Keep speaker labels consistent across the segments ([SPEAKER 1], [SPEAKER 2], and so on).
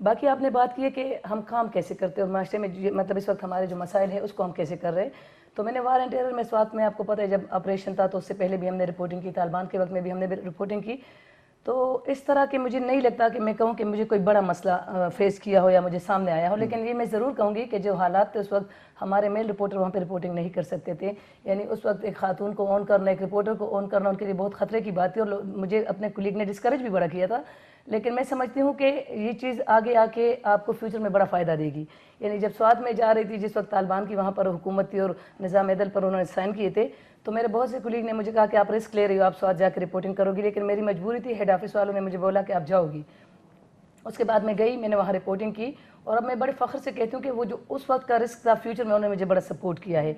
[SPEAKER 1] باقی آپ نے بات کی ہے کہ ہم کام کیسے کرتے ہیں اور معاشرے میں مطلب اس وقت ہمارے جو مسائل ہیں اس کو ہم کیسے کر رہے ہیں. تو میں نے وار اینڈ ٹیرر میں اس وقت میں آپ کو پتہ ہے جب آپریشن تھا تو اس سے پہلے بھی ہم نے رپورٹنگ کی, طالبان کے وقت میں بھی ہم نے رپورٹنگ کی. تو اس طرح کہ مجھے نہیں لگتا کہ میں کہوں کہ مجھے کوئی بڑا مسئلہ فیس کیا ہو یا مجھے سامنے آیا ہو, لیکن یہ میں ضرور کہوں گی کہ جو حالات تھے اس وقت ہمارے میل رپورٹر وہاں پہ رپورٹنگ نہیں کر سکتے تھے. یعنی اس وقت ایک خاتون کو آن کرنا, ایک رپورٹر کو آن کرنا ان کے لیے بہت خطرے کی بات تھی, اور مجھے اپنے کولیگ نے ڈسکریج بھی بڑا کیا تھا. لیکن میں سمجھتی ہوں کہ یہ چیز آگے آ کے آپ کو فیوچر میں بڑا فائدہ دے گی. یعنی جب سوات میں جا رہی تھی جس وقت طالبان کی وہاں پر حکومت تھی اور نظام عدل پر انہوں نے سائن کیے تھے, تو میرے بہت سے کولیگ نے مجھے کہا کہ آپ رسک لے رہی ہو, آپ سوات جا کے رپورٹنگ کرو گی, لیکن میری مجبوری تھی. ہیڈ آفس والوں نے مجھے بولا کہ آپ جاؤ گی. اس کے بعد میں گئی, میں نے وہاں رپورٹنگ کی, اور اب میں بڑے فخر سے کہتی ہوں کہ وہ جو اس وقت کا رسک تھا فیوچر میں انہوں نے مجھے بڑا سپورٹ کیا ہے.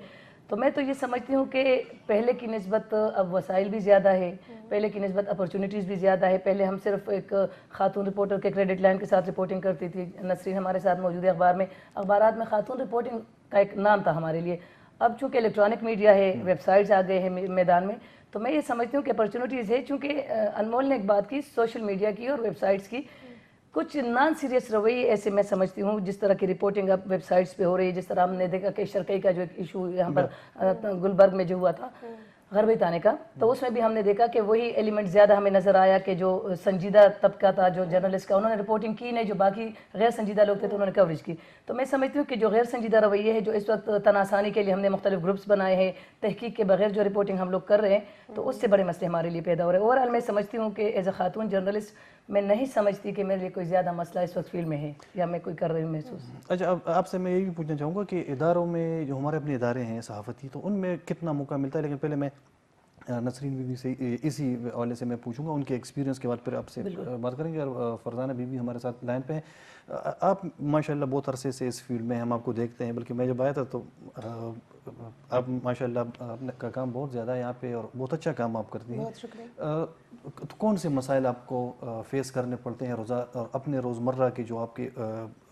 [SPEAKER 1] تو میں تو یہ سمجھتی ہوں کہ پہلے کی نسبت اب وسائل بھی زیادہ ہے, پہلے کی نسبت اپرچونیٹیز بھی زیادہ ہے. پہلے ہم صرف ایک خاتون رپورٹر کے کریڈٹ لائن کے ساتھ رپورٹنگ کرتی تھی. نسرین ہمارے ساتھ موجود ہے اخبار میں, اخبارات میں خاتون رپورٹنگ کا ایک نام تھا ہمارے لیے. اب چونکہ الیکٹرانک میڈیا ہے, ویب سائٹس آ گئے ہیں میدان میں, تو میں یہ سمجھتی ہوں کہ اپرچونیٹیز ہے. چونکہ انمول نے ایک بات کی سوشل میڈیا کی اور ویب سائٹس کی, کچھ نان سیریس رویے ایسے میں سمجھتی ہوں جس طرح کی رپورٹنگ اب ویب سائٹس پہ ہو رہی ہے. جس طرح ہم نے دیکھا کہ شرقی کا جو ایک ایشو یہاں پر گلبرگ میں جو ہوا تھا غربی تانے کا, تو اس میں بھی ہم نے دیکھا کہ وہی ایلیمنٹ زیادہ ہمیں نظر آیا کہ جو سنجیدہ طبقہ تھا, جو جرنلسٹ کا, انہوں نے رپورٹنگ کی نہیں, جو باقی غیر سنجیدہ لوگ تھے تو انہوں نے کوریج کی. تو میں سمجھتی ہوں کہ جو غیر سنجیدہ رویے ہے, جو اس وقت تناسانی کے لیے ہم نے مختلف گروپس بنائے ہیں, تحقیق کے بغیر جو رپورٹنگ ہم لوگ کر رہے ہیں, تو اس سے بڑے مسئلے ہمارے لیے پیدا ہو رہے ہیں. اوورآل میں سمجھتی ہوں کہ ایز اے خاتون جرنلسٹ میں نہیں سمجھتی کہ میرے لیے کوئی زیادہ مسئلہ اس وقت فیلڈ میں ہے یا میں کوئی کر رہی ہوں محسوس.
[SPEAKER 2] اچھا, اب آپ سے میں یہ بھی پوچھنا چاہوں گا کہ اداروں میں جو ہمارے اپنے ادارے ہیں صحافتی, تو ان میں کتنا موقع ملتا ہے؟ لیکن پہلے میں نسرین بی بی سے اسی حوالے سے میں پوچھوں گا, ان کے ایکسپیرینس کے بعد پھر آپ سے بات کریں گے. اور فرزانہ بی بی ہمارے ساتھ لائن پہ ہیں. آپ ماشاءاللہ بہت عرصے سے اس فیلڈ میں ہم آپ کو دیکھتے ہیں, بلکہ میں جب آیا تھا تو آپ ماشاءاللہ آپ کا کام بہت زیادہ ہے یہاں پہ اور بہت اچھا کام آپ کرتی ہیں.
[SPEAKER 3] بہت شکریہ.
[SPEAKER 2] کون سے مسائل آپ کو فیس کرنے پڑتے ہیں اپنے روزمرہ کی جو آپ کی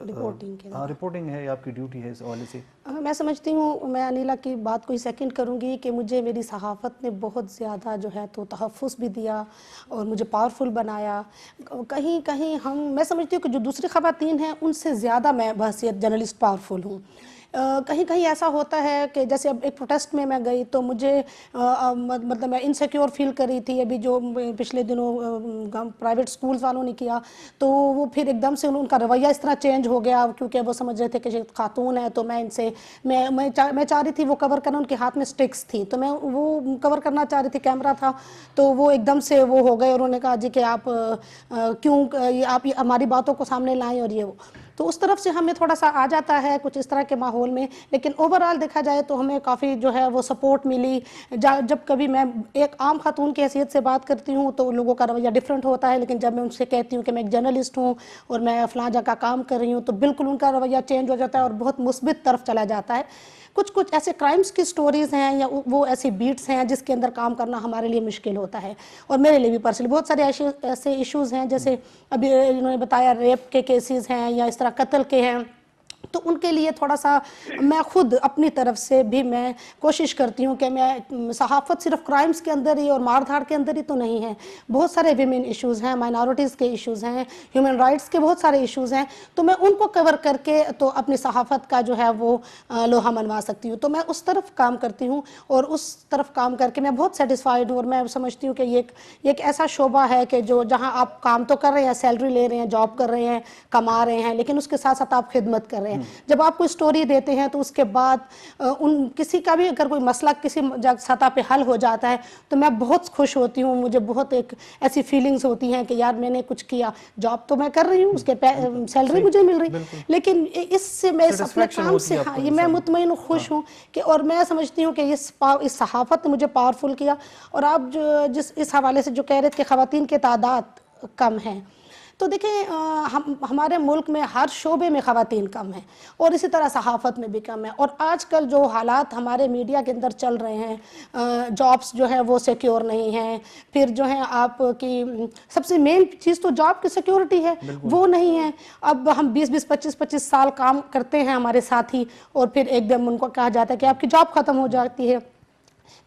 [SPEAKER 2] رپورٹنگ ہے یا آپ کی ڈیوٹی ہے, اس حوالے سے؟
[SPEAKER 3] میں سمجھتی ہوں, میں انیلا کی بات کو ہی سیکنڈ کروں گی کہ مجھے میری صحافت نے بہت زیادہ جو ہے تو تحفظ بھی دیا اور مجھے پاورفل بنایا. کہیں کہیں میں سمجھتی ہوں کہ جو دوسری خواتین ہیں ان سے زیادہ میں بحیثیت جرنلسٹ پاورفل ہوں. کہیں کہیں ایسا ہوتا ہے کہ جیسے اب ایک پروٹیسٹ میں گئی تو مجھے مطلب میں انسیکیور فیل کر رہی تھی. ابھی جو پچھلے دنوں پرائیویٹ سکولز والوں نے کیا, تو وہ پھر ایک دم سے ان کا رویہ اس طرح چینج ہو گیا, کیونکہ وہ سمجھ رہے تھے کہ خاتون ہے. تو میں ان سے میں چاہ رہی تھی وہ کور کرنا, ان کے ہاتھ میں سٹکس تھی, تو میں وہ کور کرنا چاہ رہی تھی, کیمرہ تھا, تو وہ ایک دم سے وہ ہو گئے. انہوں نے کہا جی کہ آپ کیوں آپ ہماری باتوں کو سامنے لائیں, اور یہ وہ. تو اس طرف سے ہمیں تھوڑا سا آ جاتا ہے کچھ اس طرح کے ماحول میں. لیکن اوورآل دیکھا جائے تو ہمیں کافی جو ہے وہ سپورٹ ملی. جب کبھی میں ایک عام خاتون کی حیثیت سے بات کرتی ہوں تو لوگوں کا رویہ ڈیفرنٹ ہوتا ہے, لیکن جب میں ان سے کہتی ہوں کہ میں ایک جرنلسٹ ہوں اور میں فلاں جگہ کام کر رہی ہوں, تو بالکل ان کا رویہ چینج ہو جاتا ہے اور بہت مثبت طرف چلا جاتا ہے. کچھ ایسے کرائمز کی سٹوریز ہیں یا وہ ایسی بیٹس ہیں جس کے اندر کام کرنا ہمارے لیے مشکل ہوتا ہے, اور میرے لیے بھی پرسنلی بہت سارے ایسے ایشوز ہیں, جیسے ابھی انہوں نے بتایا ریپ کے کیسز ہیں یا اس طرح قتل کے ہیں. تو ان کے لیے تھوڑا سا میں خود اپنی طرف سے بھی میں کوشش کرتی ہوں کہ میں صحافت صرف کرائمز کے اندر ہی اور مار دھاڑ کے اندر ہی تو نہیں ہے, بہت سارے ویمن ایشوز ہیں, مائنورٹیز کے ایشوز ہیں, ہیومن رائٹس کے بہت سارے ایشوز ہیں, تو میں ان کو کور کر کے تو اپنی صحافت کا جو ہے وہ لوہا منوا سکتی ہوں. تو میں اس طرف کام کرتی ہوں اور اس طرف کام کر کے میں بہت سیٹسفائیڈ ہوں, اور میں سمجھتی ہوں کہ یہ ایک ایسا شعبہ ہے کہ جہاں آپ کام تو کر رہے ہیں, سیلری لے رہے ہیں, جاب کر رہے ہیں, کما رہے ہیں, لیکن اس کے ساتھ ساتھ آپ خدمت کر رہے ہیں. جب آپ کوئی سٹوری دیتے ہیں تو اس کے بعد کسی کا بھی اگر کوئی مسئلہ کسی سطح پہ حل ہو جاتا ہے تو میں بہت خوش ہوتی ہوں. مجھے بہت ایک ایسی فیلنگز ہوتی ہیں کہ یار میں نے کچھ کیا, جاب تو میں کر رہی ہوں, اس کے سیلری مجھے مل رہی, لیکن اس سے میں اپنے کام سے یہ میں مطمئن و خوش ہوں کہ, اور میں سمجھتی ہوں کہ اس صحافت نے مجھے پاورفل کیا. اور آپ اس حوالے سے جو کہہ رہے تھے کہ خواتین کے تعداد کم ہیں, تو دیکھیں ہمارے ملک میں ہر شعبے میں خواتین کم ہیں, اور اسی طرح صحافت میں بھی کم ہے. اور آج کل جو حالات ہمارے میڈیا کے اندر چل رہے ہیں, جابس جو ہیں وہ سیکیور نہیں ہیں, پھر جو ہے آپ کی سب سے مین چیز تو جاب کی سیکیورٹی ہے, وہ نہیں ہے. اب ہم 20-25 سال کام کرتے ہیں ہمارے ساتھی, اور پھر ایک دم ان کو کہا جاتا ہے کہ آپ کی جاب ختم ہو جاتی ہے.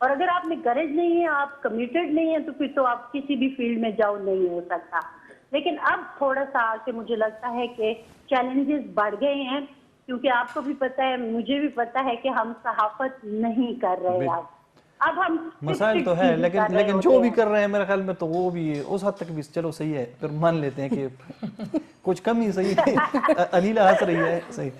[SPEAKER 4] اور اگر آپ میں کریج نہیں ہے, آپ کمیٹڈ نہیں ہیں, تو پھر تو آپ کسی بھی فیلڈ میں جاؤ نہیں ہو سکتا. لیکن اب تھوڑا سا آ کے مجھے لگتا ہے کہ چیلنجز بڑھ گئے ہیں, کیونکہ آپ کو بھی پتہ ہے, مجھے بھی پتہ ہے کہ ہم صحافت نہیں کر رہے اب ہم
[SPEAKER 2] مسائل تو ہے, لیکن جو بھی کر رہے ہیں میرے خیال میں تو وہ بھی اس حد تک بھی چلو صحیح ہے, پھر مان لیتے ہیں کہ کچھ کمی صحیح ہے. انیلہ ہنس رہی ہے, صحیح.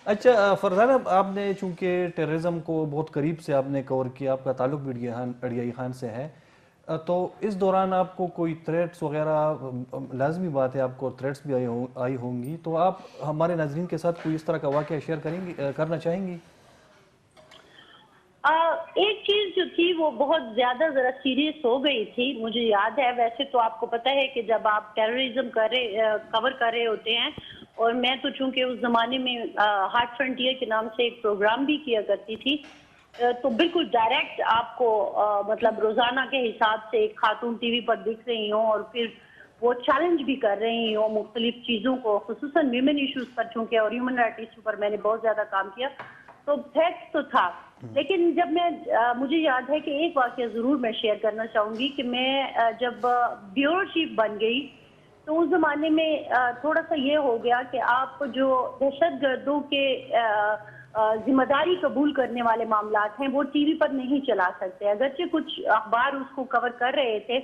[SPEAKER 2] اچھا فرزانہ, آپ نے چونکہ ٹیررزم کو بہت قریب سے آپ نے کور کیا, آپ کا تعلق بھی اڑیائی خان سے ہے, تو اس دوران آپ کو کوئی تھریٹس وغیرہ, لازمی بات ہے آپ کو تھریٹس بھی آئی ہوں گی, تو آپ ہمارے ناظرین کے ساتھ کوئی اس طرح کا واقعہ شیئر کرنا چاہیں گی؟
[SPEAKER 4] ایک چیز جو تھی وہ بہت زیادہ ذرا سیریس ہو گئی تھی, مجھے یاد ہے. ویسے تو آپ کو پتہ ہے کہ جب آپ ٹیررزم کور کر رہے ہوتے ہیں, اور میں تو چونکہ اس زمانے میں ہارٹ فرنٹیئر کے نام سے ایک پروگرام بھی کیا کرتی تھی, تو بالکل ڈائریکٹ آپ کو مطلب روزانہ کے حساب سے ایک خاتون ٹی وی پر دکھ رہی ہوں, اور پھر وہ چیلنج بھی کر رہی ہوں مختلف چیزوں کو, خصوصاً ویمن ایشوز پر, چونکہ اور ہیومن رائٹ ایشو پر میں نے بہت زیادہ کام کیا, تو تھریٹس تو تھا. لیکن جب مجھے یاد ہے کہ ایک واقعہ ضرور میں شیئر کرنا چاہوں گی کہ میں جب بیورو چیف بن گئی تو اس زمانے میں تھوڑا سا یہ ہو گیا کہ آپ جو دہشت گردوں کے ذمہ داری قبول کرنے والے معاملات ہیں وہ ٹی وی پر نہیں چلا سکتے. اگرچہ کچھ اخبار اس کو کور کر رہے تھے,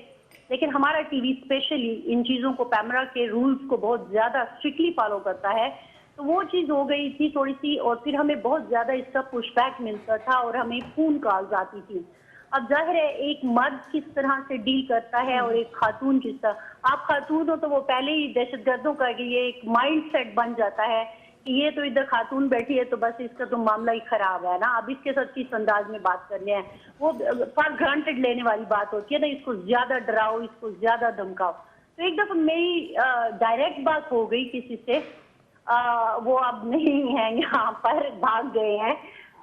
[SPEAKER 4] لیکن ہمارا ٹی وی اسپیشلی ان چیزوں کو, پیمرا کے رولز کو بہت زیادہ اسٹرکٹلی فالو کرتا ہے, تو وہ چیز ہو گئی تھی تھوڑی سی, اور پھر ہمیں بہت زیادہ اس کا پش بیک ملتا تھا اور ہمیں فون کالز آتی تھی. اب ظاہر ہے ایک مرد کس طرح سے ڈیل کرتا ہے اور ایک خاتون کس طرح, آپ خاتون ہو تو وہ پہلے ہی دہشت گردوں کا یہ ایک مائنڈ سیٹ بن جاتا ہے کہ یہ تو ادھر خاتون بیٹھی ہے تو بس اس کا تو معاملہ ہی خراب ہے نا, اب اس کے ساتھ کس انداز میں بات کرنے ہیں, وہ فار گرانٹیڈ لینے والی بات ہوتی ہے نا, اس کو زیادہ ڈراؤ, اس کو زیادہ دھمکاؤ. تو ایک دفعہ میری ڈائریکٹ بات ہو گئی کسی سے, وہ اب نہیں ہیں یہاں پر, بھاگ گئے ہیں,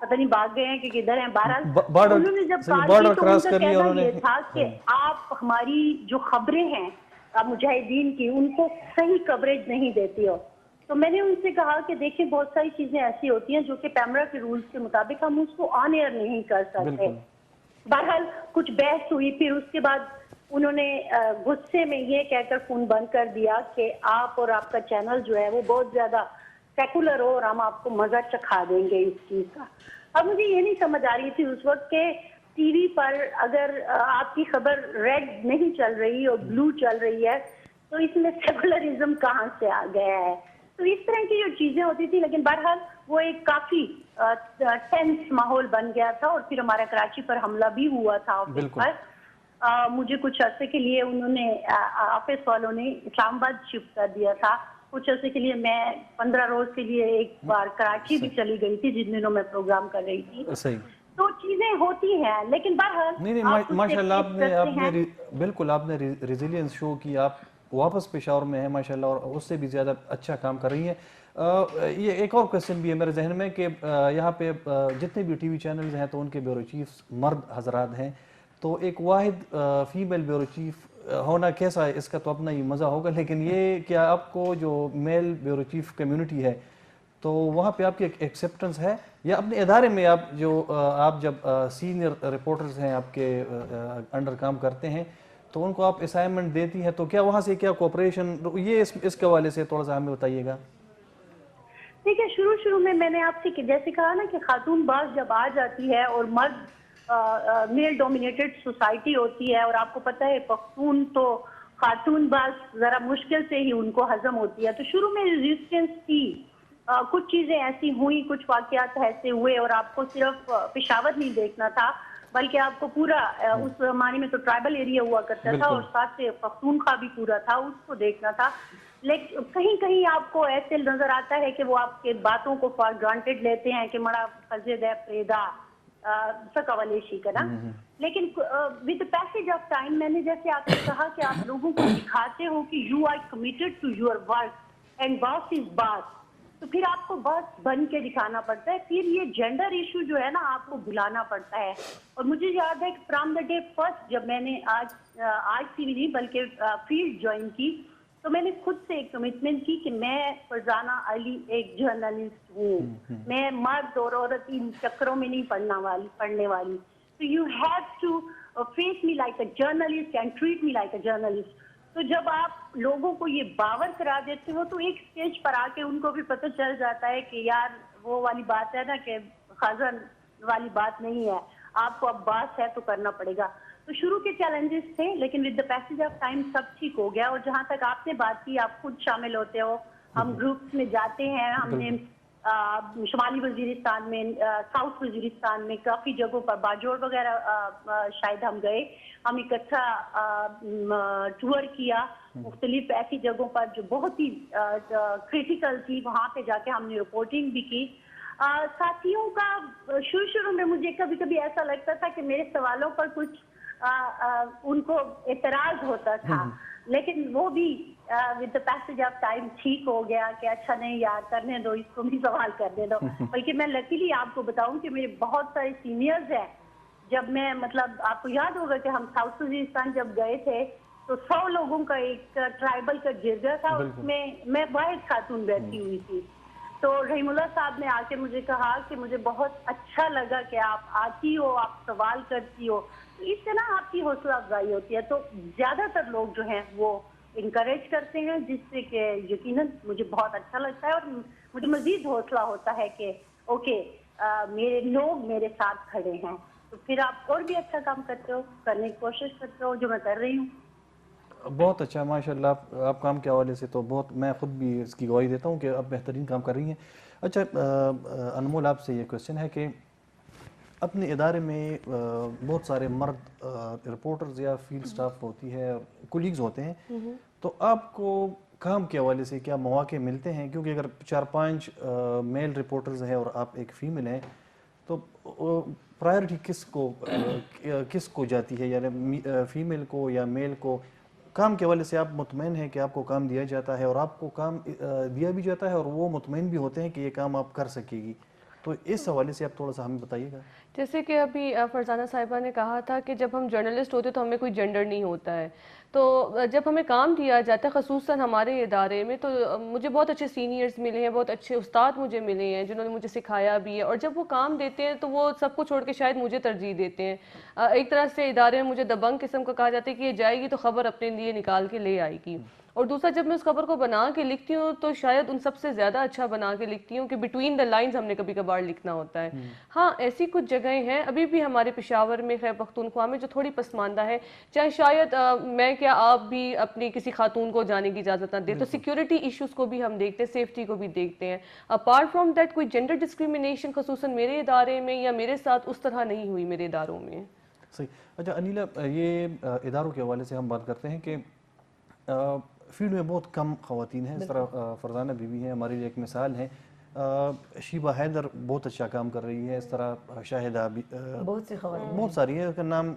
[SPEAKER 4] پتہ نہیں بھاگ گئے ہیں کہ کدھر ہیں. بہرحال انہوں نے جب کال کی تو ان کا کہنا یہ تھا کہ آپ ہماری جو خبریں ہیں مجاہدین کی, ان کو صحیح کوریج نہیں دیتی ہو. تو میں نے ان سے کہا کہ دیکھیں بہت ساری چیزیں ایسی ہوتی ہیں جو کہ پیمرا کے رولز کے مطابق ہم اس کو آن ایئر نہیں کر سکتے. بہرحال کچھ بحث ہوئی, پھر اس کے بعد انہوں نے غصے میں یہ کہہ کر فون بند کر دیا کہ آپ اور آپ کا چینل جو ہے وہ بہت زیادہ سیکولر ہو اور ہم آپ کو مزہ چکھا دیں گے اس چیز کا. اب مجھے یہ نہیں سمجھ آ رہی تھی اس وقت کہ ٹی وی پر اگر آپ کی خبر ریڈ نہیں چل رہی اور بلو چل رہی ہے تو اس میں سیکولرزم کہاں سے آ گیا ہے. تو اس طرح کی جو چیزیں ہوتی تھی, لیکن بہرحال وہ ایک کافی ٹینس ماحول بن گیا تھا, اور پھر ہمارا کراچی پر حملہ بھی ہوا تھا آفس پر. مجھے کچھ عرصے کے لیے انہوں نے آفس والوں نے اسلام آباد شفٹ کر دیا تھا. کچھ عرصے کے لیے میں 15 روز کے لیے ایک بار کراچی بھی چلی گئی تھی جن دنوں میں پروگرام کر رہی تھی. تو چیزیں ہوتی ہیں, لیکن بہرحال
[SPEAKER 2] نہیں ماشاء اللہ آپ نے بالکل آپ نے ریزیلینس شو کی, آپ واپس پشاور میں ہیں ماشاء اللہ, اور اس سے بھی زیادہ اچھا کام کر رہی ہیں. یہ ایک اور کویسچن بھی ہے میرے ذہن میں کہ یہاں پہ جتنے بھی ٹی وی چینلز ہیں تو ان کے بیورو چیفs مرد حضرات ہیں, تو ایک واحد فیمیل بیورو چیف ہونا کیسا ہے, اس کا تو اپنا ہی مزہ ہوگا, لیکن یہ کیا آپ کو جو میل بیورو چیف کمیونٹی ہے تو وہاں پہ آپ کی ایکسیپٹنس ہے, یا اپنے ادارے میں آپ جب سینئر رپورٹرز ہیں آپ کے انڈر کام کرتے ہیں تو ان کو آپ اسائنمنٹ دیتی ہیں, تو کیا وہاں سے کیا کوپریشن, یہ اس کے حوالے سے تھوڑا سا ہمیں بتائیے گا.
[SPEAKER 4] ٹھیک ہے, شروع میں نے آپ سے جیسے کہا نا کہ خاتون باز جب آ جاتی ہے اور مرد میل ڈومینیٹڈ سوسائٹی ہوتی ہے, اور آپ کو پتہ ہے پختون تو خاتون باز ذرا مشکل سے ہی ان کو ہضم ہوتی ہے, تو شروع میں ریزسٹنس تھی. کچھ چیزیں ایسی ہوئی, کچھ واقعات ایسے ہوئے, اور آپ کو صرف پشاور نہیں دیکھنا تھا بلکہ آپ کو پورا اس زمانے میں تو ٹرائبل ایریا ہوا کرتا تھا اور ساتھ سے پختونخوا بھی پورا تھا, اس کو دیکھنا تھا. لیکن کہیں آپ کو ایسے نظر آتا ہے کہ وہ آپ کے باتوں کو فار گرانٹیڈ لیتے ہیں کہ مڑا فضد ہے پریدا سکاولیشی کا نا. لیکن ود پیسج آف ٹائم میں نے جیسے آپ نے کہا کہ آپ لوگوں کو دکھاتے ہو کہ you are committed to your work and boss is boss, تو پھر آپ کو بس بن کے دکھانا پڑتا ہے. پھر یہ جینڈر ایشو جو ہے نا آپ کو بھلانا پڑتا ہے. اور مجھے یاد ہے کہ فرام دا ڈے فرسٹ جب میں نے آج ٹی وی نہیں بلکہ فیلڈ جوائن کی, تو میں نے خود سے ایک کمٹمنٹ کی کہ میں فرزانہ علی ایک جرنلسٹ ہوں، میں مرد اور عورت ان چکروں میں نہیں پڑھنے والی. So you have to face me like a journalist and treat me like a journalist. تو جب آپ لوگوں کو یہ باور کرا دیتے ہو تو ایک سٹیج پر آ کے ان کو بھی پتہ چل جاتا ہے کہ یار وہ والی بات ہے نا کہ خزن والی بات نہیں ہے, آپ کو اب باس ہے تو کرنا پڑے گا. تو شروع کے چیلنجز تھے لیکن with the passage of time سب ٹھیک ہو گیا. اور جہاں تک آپ نے بات کی, آپ خود شامل ہوتے ہو, ہم گروپس میں جاتے ہیں, ہم نے شمالی وزیرستان میں, ساؤتھ وزیرستان میں کافی جگہوں پر باجوڑ وغیرہ شاید ہم گئے, ہم اکٹھا ٹور کیا مختلف ایسی جگہوں پر جو بہت ہی کریٹیکل تھی, وہاں پہ جا کے ہم نے رپورٹنگ بھی کی. ساتھیوں کا شروع میں مجھے کبھی کبھی ایسا لگتا تھا کہ میرے سوالوں پر کچھ ان کو اعتراض ہوتا تھا, لیکن وہ بھی with the passage of time ٹھیک ہو گیا کہ اچھا نہیں یار کرنے دو, اس کو بھی سوال کرنے دو. بلکہ میں لکیلی آپ کو بتاؤں کہ میرے بہت سارے سینئرز ہیں, جب میں مطلب آپ کو یاد ہوگا کہ ہم ساؤتھ وزیرستان جب گئے تھے تو 100 لوگوں کا ایک ٹرائبل کا جرگہ تھا, اس میں واحد خاتون بیٹھی ہوئی تھی. تو رحیم اللہ صاحب نے آ کے مجھے کہا کہ مجھے بہت اچھا لگا کہ آپ آتی ہو, آپ سوال کرتی ہو, اس سے نا آپ کی حوصلہ افزائی ہوتی ہے. تو زیادہ تر لوگ جو ہیں وہ انکریج کرتے ہیں, جس سے کہ یقیناً مجھے بہت اچھا لگتا ہے اور مجھے مزید حوصلہ ہوتا ہے کہ اوکے میرے لوگ میرے ساتھ کھڑے ہیں. تو پھر آپ اور بھی اچھا کام کرتے ہو, کرنے کی کوشش کرتے ہو, جو میں کر رہی ہوں.
[SPEAKER 2] بہت اچھا ماشاء اللہ. آپ کام کے حوالے سے تو بہت, میں خود بھی اس کی گواہی دیتا ہوں کہ آپ بہترین کام کر رہی ہیں. اچھا انمول, آپ سے یہ کوشچن ہے کہ اپنے ادارے میں بہت سارے مرد رپورٹرز یا فیلڈ سٹاف ہوتی ہے, کولیگز ہوتے ہیں, تو آپ کو کام کے حوالے سے کیا مواقع ملتے ہیں؟ کیونکہ اگر 4-5 میل رپورٹرز ہیں اور آپ ایک فیمیل ہیں تو پرائرٹی کس کو جاتی ہے, یعنی فیمیل کو یا میل کو؟ کام کے حوالے سے آپ مطمئن ہیں کہ آپ کو کام دیا جاتا ہے اور آپ کو کام دیا بھی جاتا ہے اور وہ مطمئن بھی ہوتے ہیں کہ یہ کام آپ کر سکے گی؟ تو اس حوالے سے آپ تھوڑا سا ہمیں بتائیے گا.
[SPEAKER 5] جیسے کہ ابھی فرزانہ صاحبہ نے کہا تھا کہ جب ہم جرنلسٹ ہوتے تو ہمیں کوئی جنڈر نہیں ہوتا ہے, تو جب ہمیں کام دیا جاتا ہے خصوصاً ہمارے ادارے میں, تو مجھے بہت اچھے سینئرز ملے ہیں, بہت اچھے استاد مجھے ملے ہیں جنہوں نے مجھے سکھایا بھی ہے, اور جب وہ کام دیتے ہیں تو وہ سب کو چھوڑ کے شاید مجھے ترجیح دیتے ہیں. ایک طرح سے ادارے میں مجھے دبنگ قسم کا کہا جاتا ہے کہ یہ جائے گی تو خبر اپنے لیے نکال کے لے آئے گی, اور دوسرا جب میں اس خبر کو بنا کے لکھتی ہوں تو شاید ان سب سے زیادہ اچھا بنا کے لکھتی ہوں کہ بٹوین دا لائنز ہم نے کبھی کبھار لکھنا ہوتا ہے. ہاں ایسی کچھ جگہیں ہیں ابھی بھی ہمارے پشاور میں, خیبر پختونخوا میں, جو تھوڑی پسماندہ ہے, چاہے شاید میں کیا آپ بھی اپنی کسی خاتون کو جانے کی اجازت نہ دیں, تو سیکیورٹی ایشوز کو بھی ہم دیکھتے ہیں, سیفٹی کو بھی دیکھتے ہیں. اپارٹ فرام دیٹ کوئی جینڈر ڈسکریمنیشن خصوصاً میرے ادارے میں یا میرے ساتھ اس طرح نہیں ہوئی میرے اداروں میں.
[SPEAKER 2] صحیح. اچھا انیلا, یہ اداروں کے حوالے سے ہم بات کرتے ہیں کہ فیلڈ میں بہت کم خواتین ہیں. اس طرح فرزانہ بیوی ہیں, ہماری ایک مثال ہیں. شیبہ حیدر بہت اچھا کام کر رہی ہے. اس طرح شاہدہ بھی
[SPEAKER 1] بہت سی خواتین,
[SPEAKER 2] بہت ساری ہیں, اس کا نام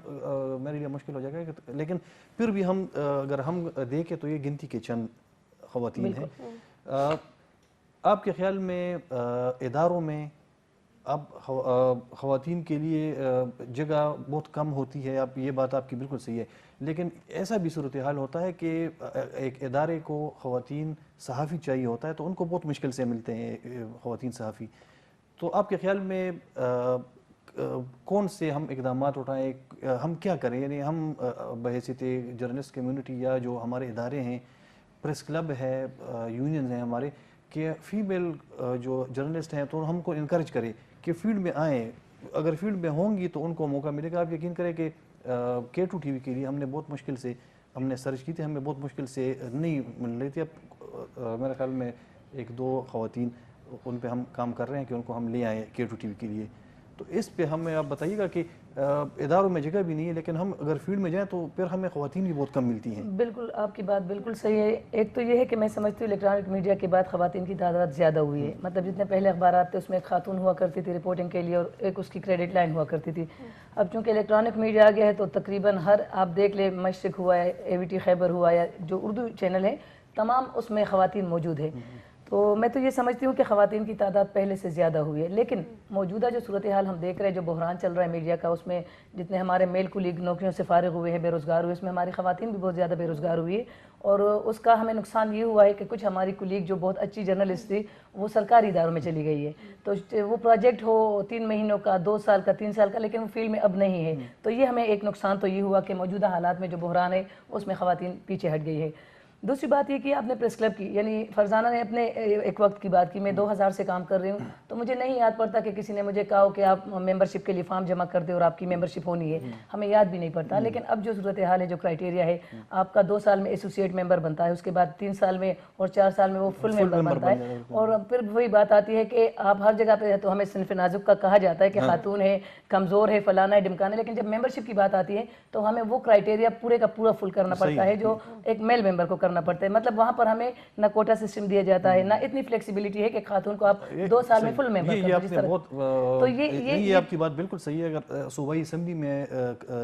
[SPEAKER 2] میرے لیے مشکل ہو جائے گا, لیکن پھر بھی ہم اگر ہم دیکھیں تو یہ گنتی کے چند خواتین ہیں. آپ کے خیال میں اداروں میں اب خواتین کے لیے جگہ بہت کم ہوتی ہے؟ آپ یہ بات آپ کی بالکل صحیح ہے, لیکن ایسا بھی صورتحال ہوتا ہے کہ ایک ادارے کو خواتین صحافی چاہیے ہوتا ہے تو ان کو بہت مشکل سے ملتے ہیں خواتین صحافی. تو آپ کے خیال میں کون سے ہم اقدامات اٹھائیں, ہم کیا کریں؟ یعنی ہم بحیثیت جرنلسٹ کمیونٹی یا جو ہمارے ادارے ہیں, پریس کلب ہے, یونینز ہیں ہمارے, کہ فیمیل جو جرنلسٹ ہیں تو ہم کو انکریج کرے کہ فیلڈ میں آئیں. اگر فیلڈ میں ہوں گی تو ان کو موقع ملے گا. آپ یقین کریں کہ K2 TV کے لیے ہم نے بہت مشکل سے ہم نے سرچ کی تھی, ہمیں بہت مشکل سے نہیں مل رہی تھی. اب میرے خیال میں 1-2 خواتین ان پہ ہم کام کر رہے ہیں کہ ان کو ہم لے آئیں K2 TV کے لیے. تو اس پہ ہمیں آپ بتائیے گا کہ اداروں میں جگہ بھی نہیں ہے, لیکن ہم اگر فیلڈ میں جائیں تو پھر ہمیں خواتین بھی بہت کم ملتی ہیں.
[SPEAKER 1] بالکل آپ کی بات بالکل صحیح ہے. ایک تو یہ ہے کہ میں سمجھتی ہوں الیکٹرانک میڈیا کے بعد خواتین کی تعداد زیادہ ہوئی ہے. مطلب جتنے پہلے اخبارات تھے اس میں ایک خاتون ہوا کرتی تھی رپورٹنگ کے لیے اور ایک اس کی کریڈٹ لائن ہوا کرتی تھی. اب چونکہ الیکٹرانک میڈیا آ گیا ہے تو تقریباً ہر آپ دیکھ لیں, مشرق ہوا ہے, AVT خیبر ہوا, یا جو اردو چینل ہے تمام اس میں خواتین موجود ہے. تو میں تو یہ سمجھتی ہوں کہ خواتین کی تعداد پہلے سے زیادہ ہوئی ہے، لیکن موجودہ جو صورتحال ہم دیکھ رہے ہیں، جو بحران چل رہا ہے میڈیا کا، اس میں جتنے ہمارے میل کولیگ نوکریوں سے فارغ ہوئے ہیں، بے روزگار ہوئے، اس میں ہماری خواتین بھی بہت زیادہ بے روزگار ہوئی ہے، اور اس کا ہمیں نقصان یہ ہوا ہے کہ کچھ ہماری کولیگ جو بہت اچھی جرنلسٹ تھی وہ سرکاری اداروں میں چلی گئی ہے، تو وہ پروجیکٹ ہو 3 مہینوں کا، 2 سال کا، 3 سال کا، لیکن وہ فیلڈ میں اب نہیں ہے، تو یہ ہمیں ایک نقصان تو یہ ہوا کہ موجودہ حالات میں جو بحران ہے اس میں خواتین پیچھے ہٹ گئی ہے۔ دوسری بات یہ کہ آپ نے پریس کلب کی، یعنی فرزانہ نے اپنے ایک وقت کی بات کی، میں 2000 سے کام کر رہی ہوں، تو مجھے نہیں یاد پڑتا کہ کسی نے مجھے کہا ہو کہ آپ ممبرشپ کے لیے فارم جمع کر دیں اور آپ کی ممبرشپ ہونی ہے، ہمیں یاد بھی نہیں پڑتا، لیکن اب جو صورتحال ہے، جو کرائٹیریا ہے، آپ کا 2 سال میں ایسوسیٹ ممبر بنتا ہے، اس کے بعد 3 سال میں اور 4 سال میں وہ فل ممبر بنتا ہے، اور پھر وہی بات آتی ہے کہ آپ ہر جگہ پہ تو ہمیں صنف نازک کا کہا جاتا ہے کہ خاتون ہے، کمزور ہے، فلانا ہے، ڈمکانا ہے، لیکن جب ممبرشپ کی بات آتی ہے تو ہمیں وہ کرائٹیریا پورے کا پورا فل کرنا پڑتا ہے جو ایک میل ممبر کو کرنا پڑتا ہے، مطلب وہاں پر ہمیں نہ کوٹا سسٹم دیا جاتا ہے، نہ اتنی فلیکسیبلٹی ہے کہ خاتون کو آپ 2 سال میں فل ممبر کر دیں۔
[SPEAKER 2] تو یہ آپ کی بات بالکل صحیح ہے، اگر صوبائی اسمبلی میں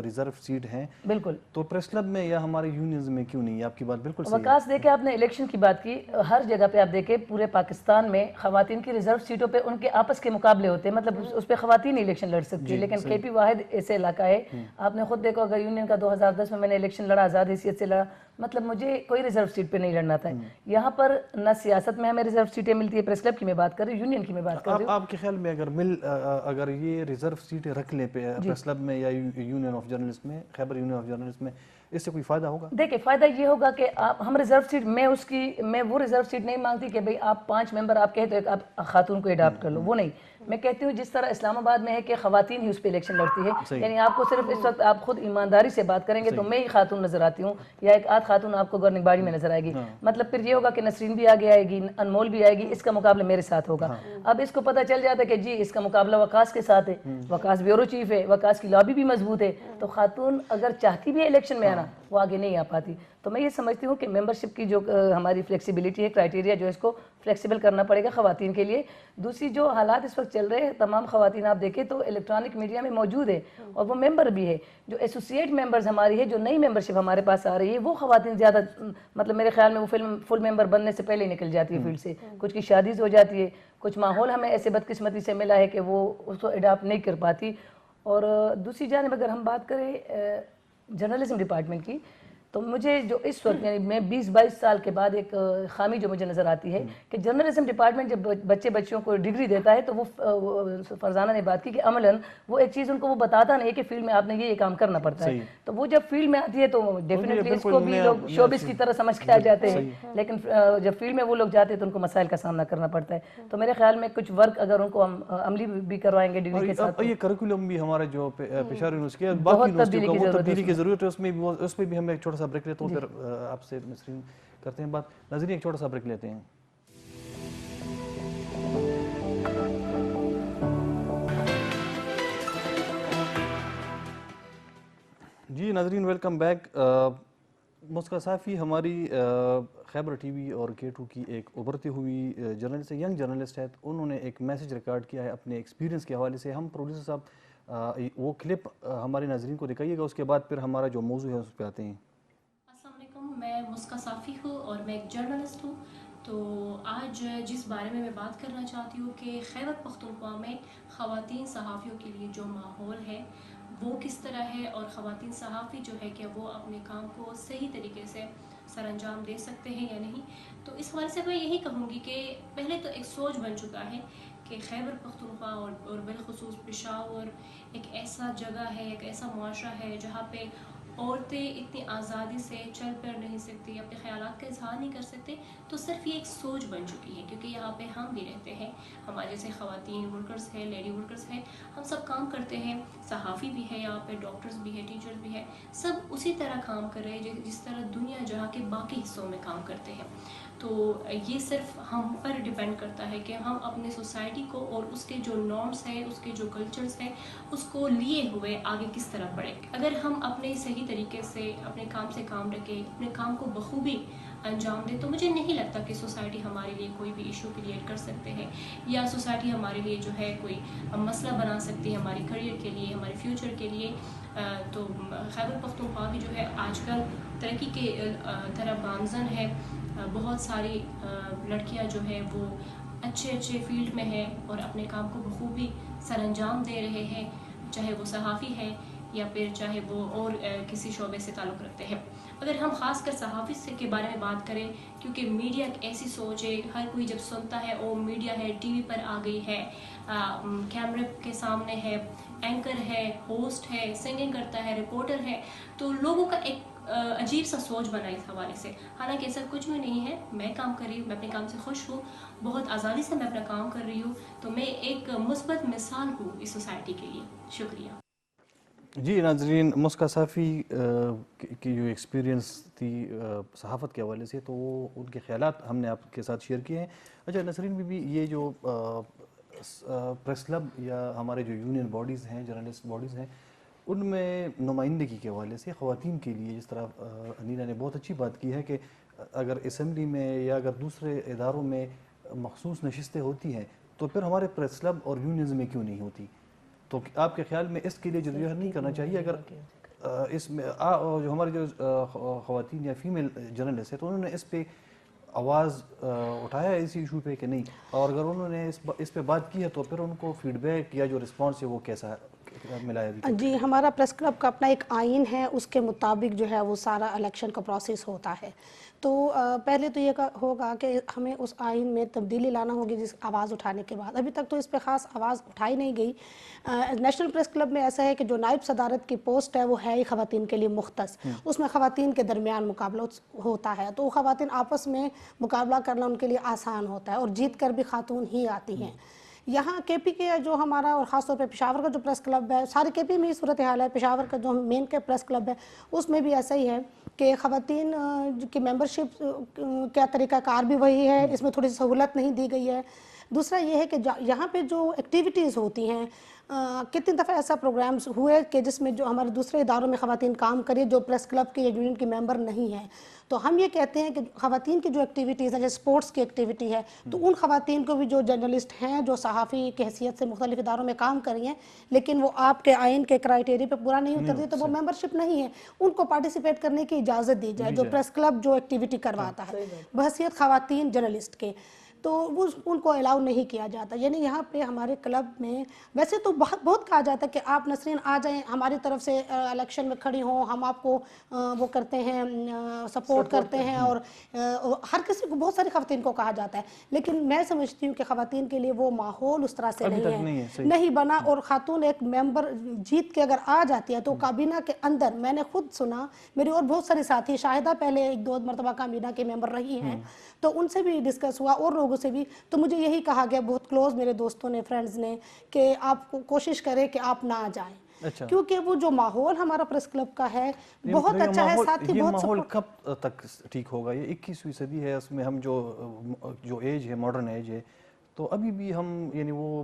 [SPEAKER 2] ریزرو سیٹ ہیں
[SPEAKER 1] بالکل،
[SPEAKER 2] تو پریس کلب میں یا ہمارے یونینز میں کیوں نہیں؟ آپ کی بات بالکل صحیح ہے۔
[SPEAKER 1] وکاس دیکھیں، آپ نے الیکشن کی بات کی، ہر جگہ پہ آپ دیکھیں پورے پاکستان میں خواتین کی ریزرو سیٹوں پہ ان کے آپس کے مقابلے ہوتے ہیں، مطلب اس پہ خواتین الیکشن لڑ سکتی ہے، لیکن کے پی واحد ایسے علاقہ ہے، آپ نے خود دیکھو، اگر یونین کا 2010 میں نے الیکشن لڑا، آزاد حیثیت سے لڑا، مطلب مجھے کوئی ریزرو سیٹ پہ نہیں لڑنا تھا، یہاں پر نہ سیاست میں ہمیں ریزرو سیٹیں ملتی ہے، پریس کلب کی میں بات کر رہی ہوں، یونین کی میں بات کر رہی ہوں۔
[SPEAKER 2] آپ کے خیال میں اگر یہ ریزرو سیٹیں رکھ لیں پریس کلب میں یا یونین آف جرنلسٹ میں، خیبر یونین آف جرنلسٹ میں، اس سے کوئی فائدہ ہوگا؟
[SPEAKER 1] دیکھیں، فائدہ یہ ہوگا کہ ہم ریزرو سیٹ، میں وہ ریزرو سیٹ نہیں مانگتی کہ بھئی آپ 5 ممبر آپ کہتے ہیں آپ خاتون کو اڈاپٹ کر لو، وہ نہیں، میں کہتی ہوں جس طرح اسلام آباد میں ہے کہ خواتین ہی اس پہ الیکشن لڑتی ہے، یعنی آپ کو صرف اس وقت آپ خود ایمانداری سے بات کریں گے تو میں ہی خاتون نظر آتی ہوں، یا ایک آدھ خاتون آپ کو گورننگ باڈی میں نظر آئے گی، مطلب پھر یہ ہوگا کہ نسرین بھی آگے آئے گی، انمول بھی آئے گی، اس کا مقابلہ میرے ساتھ ہوگا۔ اب اس کو پتہ چل جاتا ہے کہ جی اس کا مقابلہ وقاص کے ساتھ ہے، وقاص بیورو چیف ہے، وقاص کی لابی بھی مضبوط ہے، تو خاتون اگر چاہتی بھی ہے الیکشن میں آنا وہ آگے نہیں آ پاتی، تو میں یہ سمجھتی ہوں کہ ممبرشپ کی جو ہماری فلیکسیبلٹی ہے، کرائٹیریا جو اس کو فلیکسیبل کرنا پڑے گا خواتین کے لیے۔ دوسری جو حالات اس وقت چل رہے ہیں، تمام خواتین آپ دیکھیں تو الیکٹرانک میڈیا میں موجود ہے اور وہ ممبر بھی ہے، جو ایسوسیٹ ممبرز ہماری ہے، جو نئی ممبرشپ ہمارے پاس آ رہی ہے، وہ خواتین زیادہ، مطلب میرے خیال میں وہ فل ممبر بننے سے پہلے نکل جاتی ہے فیلڈ سے، کچھ کی شادیز ہو جاتی ہے، کچھ ماحول ہمیں ایسے بدقسمتی سے ملا ہے کہ وہ اس کو اڈاپٹ نہیں کر پاتی۔ اور دوسری جانب اگر ہم بات کریں جرنلزم ڈپارٹمنٹ کی، تو مجھے جو اس وقت یعنی میں 20-22 سال کے بعد ایک خامی جو مجھے نظر آتی ہے کہ جرنلزم ڈپارٹمنٹ جب بچوں کو ڈگری دیتا ہے تو وہ فرزانہ نے بات کی کہ عملاً وہ ایک چیز ان کو وہ بتاتا نہیں ہے کہ فیلڈ میں آپ نے یہ کام کرنا پڑتا ہے، تو وہ جب فیلڈ میں آتی ہے تو ڈیفینیٹلی اس کو بھی لوگ شوبز کی طرح سمجھ کے آ جاتے ہیں، لیکن جب فیلڈ میں وہ لوگ جاتے ہیں تو ان کو مسائل کا سامنا کرنا پڑتا ہے، تو میرے خیال میں کچھ ورک اگر ان کو ہم عملی بھی کروائیں گے ڈگری کے ساتھ،
[SPEAKER 2] یہ کریکولم بھی ہمارا جو پشاور یونیورسٹی کے باقی یونیورسٹیوں کا وہ تبدیلی کی ضرورت ہے، اس میں بھی ہم ایک چھوٹا سا بریک لیتے ہیں، پھر آپ سے نسرین کرتے ہیں بات۔ ناظرین ایک چھوٹا سا بریک لیتے ہیں۔ جی ناظرین ویلکم بیک۔ مسکا صافی ہماری خیبر ٹی وی اور K2 کی ایک ابھرتی ہوئی جرنلسٹ ہے، ینگ جرنلسٹ ہے، انہوں نے ایک میسیج ریکارڈ کیا ہے اپنے ایکسپیرینس کے حوالے سے۔ ہم پروڈیوسر صاحب وہ کلپ ہمارے ناظرین کو دکھائیے گا، اس کے بعد پھر ہمارا جو موضوع ہے اس پہ آتے ہیں۔
[SPEAKER 6] السلام علیکم، میں مسکا صافی ہوں اور میں ایک جرنلسٹ ہوں۔ تو آج جس بارے میں بات کرنا چاہتی ہوں کہ خیبر پختونخوا میں خواتین صحافیوں کے لیے جو ماحول ہے وہ کس طرح ہے، اور خواتین صحافی جو ہے کہ وہ اپنے کام کو صحیح طریقے سے سر انجام دے سکتے ہیں یا نہیں۔ تو اس حوالے سے میں یہی کہوں گی کہ پہلے تو ایک سوچ بن چکا ہے کہ خیبر پختونخوا اور بالخصوص پشاور ایک ایسا جگہ ہے، ایک ایسا معاشرہ ہے جہاں پہ عورتیں اتنی آزادی سے چل پھر نہیں سکتی، اپنے خیالات کا اظہار نہیں کر سکتے، تو صرف یہ ایک سوچ بن چکی ہے، کیونکہ یہاں پہ ہم بھی رہتے ہیں، ہمارے جیسے خواتین ورکرز ہیں، لیڈی ورکرز ہیں، ہم سب کام کرتے ہیں، صحافی بھی ہے یہاں پہ، ڈاکٹرز بھی ہے، ٹیچرز بھی ہے، سب اسی طرح کام کر رہے ہیں جس طرح دنیا جہاں کے باقی حصوں میں کام کرتے ہیں۔ تو یہ صرف ہم پر ڈیپینڈ کرتا ہے کہ ہم اپنے سوسائٹی کو اور اس کے جو نارمس ہیں، اس کے جو کلچرز ہیں، اس کو لیے ہوئے آگے کس طرح بڑھیں۔ اگر ہم اپنے صحیح طریقے سے اپنے کام سے کام رکھیں، اپنے کام کو بخوبی انجام دیں، تو مجھے نہیں لگتا کہ سوسائٹی ہمارے لیے کوئی بھی ایشو کریٹ کر سکتے ہیں، یا سوسائٹی ہمارے لیے جو ہے کوئی مسئلہ بنا سکتی ہے ہماری کریئر کے لیے، ہمارے فیوچر کے لیے۔ تو خیبر پختونخوا بھی جو ہے آج کل ترقی کے طرف گامزن ہے، بہت ساری لڑکیاں جو ہیں وہ اچھے فیلڈ میں ہیں اور اپنے کام کو بخوبی سر انجام دے رہے ہیں، چاہے وہ صحافی ہے یا پھر چاہے وہ اور کسی شعبے سے تعلق رکھتے ہیں۔ اگر ہم خاص کر صحافی کے بارے میں بات کریں، کیونکہ میڈیا ایک ایسی سوچ ہے، ہر کوئی جب سنتا ہے او میڈیا ہے، ٹی وی پر آ گئی ہے، کیمرے کے سامنے ہے، اینکر ہے، ہوسٹ ہے، سنگنگ کرتا ہے، رپورٹر ہے، تو لوگوں کا ایک عجیب سا سوچ بنا اس حوالے سے۔ حالانکہ ایسا کچھ بھی نہیں ہے، میں کام کر رہی ہوں، میں اپنے کام سے خوش ہوں، بہت آزادی سے میں اپنا کام کر رہی ہوں، تو میں ایک مثبت مثال ہوں اس سوسائٹی کے لیے۔ شکریہ۔
[SPEAKER 2] جی ناظرین، مسکا صافی کی جو ایکسپیرینس تھی صحافت کے حوالے سے، تو وہ ان کے خیالات ہم نے آپ کے ساتھ شیئر کیے ہیں۔ اچھا نسرین بی بی، یہ جو پریس کلب یا ہمارے جو یونین باڈیز ہیں، جرنلسٹ باڈیز ہیں، ان میں نمائندگی کے حوالے سے خواتین کے لیے، جس طرح انیلا نے بہت اچھی بات کی ہے کہ اگر اسمبلی میں یا اگر دوسرے اداروں میں مخصوص نشستیں ہوتی ہیں تو پھر ہمارے پریس کلب اور یونینز میں کیوں نہیں ہوتی؟ تو آپ کے خیال میں اس کے لیے جدوجہد نہیں کرنا چاہیے؟ اگر اس میں جو ہمارے جو خواتین یا فیمیل جرنلسٹ ہیں تو انہوں نے اس پہ آواز اٹھایا ہے اسی ایشو پہ کہ نہیں؟ اور اگر انہوں نے اس پہ بات کی ہے تو پھر ان کو فیڈ بیک یا جو رسپانس ہے وہ کیسا ملا ہے ابھی تک؟
[SPEAKER 3] جی، ہمارا پریس کلب کا اپنا ایک آئین ہے، اس کے مطابق جو ہے وہ سارا الیکشن کا پروسیس ہوتا ہے۔ تو پہلے تو یہ ہوگا کہ ہمیں اس آئین میں تبدیلی لانا ہوگی جس آواز اٹھانے کے بعد۔ ابھی تک تو اس پہ خاص آواز اٹھائی نہیں گئی۔ نیشنل پریس کلب میں ایسا ہے کہ جو نائب صدارت کی پوسٹ ہے وہ ہے ہی خواتین کے لیے مختص، اس میں خواتین کے درمیان مقابلہ ہوتا ہے، تو خواتین آپس میں مقابلہ کرنا ان کے لیے آسان ہوتا ہے اور جیت کر بھی خاتون ہی آتی ہیں۔ یہاں کے پی کے جو ہمارا اور خاص طور پہ پشاور کا جو پریس کلب ہے، سارے کے پی میں ہی صورتحال ہے، پشاور کا جو مین کے پریس کلب ہے اس میں بھی ایسا ہی ہے کہ خواتین کی ممبرشپ کا طریقہ کار بھی وہی ہے، اس میں تھوڑی سی سہولت نہیں دی گئی ہے۔ دوسرا یہ ہے کہ یہاں پہ جو ایکٹیویٹیز ہوتی ہیں، کتنی دفعہ ایسا پروگرامز ہوئے کہ جس میں جو ہمارے دوسرے اداروں میں خواتین کام کری جو پریس کلب کے یا یونین کی ممبر نہیں ہیں، تو ہم یہ کہتے ہیں کہ خواتین کی جو ایکٹیویٹیز ہیں، جیسے سپورٹس کی ایکٹیویٹی ہے، تو ان خواتین کو بھی جو جرنلسٹ ہیں جو صحافی کی حیثیت سے مختلف اداروں میں کام کر رہی ہیں لیکن وہ آپ کے آئین کے کرائیٹیریا پہ پورا نہیں اترتی تو وہ ممبرشپ نہیں ہے، ان کو پارٹیسپیٹ کرنے کی اجازت دی جائے، جو پریس کلب جو ایکٹیویٹی کرواتا ہے بحیثیت خواتین جرنلسٹ کے، تو وہ ان کو الاؤ نہیں کیا جاتا۔ یعنی یہاں پہ ہمارے کلب میں ویسے تو بہت کہا جاتا ہے کہ آپ نسرین آ جائیں ہماری طرف سے الیکشن میں کھڑی ہوں، ہم آپ کو وہ کرتے ہیں، سپورٹ کرتے ہیں، اور ہر کسی کو، بہت ساری خواتین کو کہا جاتا ہے، لیکن میں سمجھتی ہوں کہ خواتین کے لیے وہ ماحول اس طرح سے نہیں بنا، اور خاتون ایک ممبر جیت کے اگر آ جاتی ہے تو کابینہ کے اندر، میں نے خود سنا، میری اور بہت ساری ساتھی، شاہدہ پہلے 1-2 مرتبہ کابینہ کے ممبر رہی ہیں، تو ان سے بھی ڈسکس ہوا اور لوگوں سے بھی، تو مجھے یہی کہا گیا بہت کلوز میرے دوستوں نے، فرینڈز نے، کہ آپ کوشش کریں کہ آپ نہ جائیں، کیونکہ وہ جو ماحول ہمارا پریس کلب کا ہے بہت اچھا ہے، ساتھی
[SPEAKER 2] یہ
[SPEAKER 3] بہت
[SPEAKER 2] ماحول کب تک ٹھیک ہوگا؟ یہ 21ویں صدی ہے، اس میں ہم جو ایج ہے، ماڈرن ایج ہے، تو ابھی بھی ہم یعنی وہ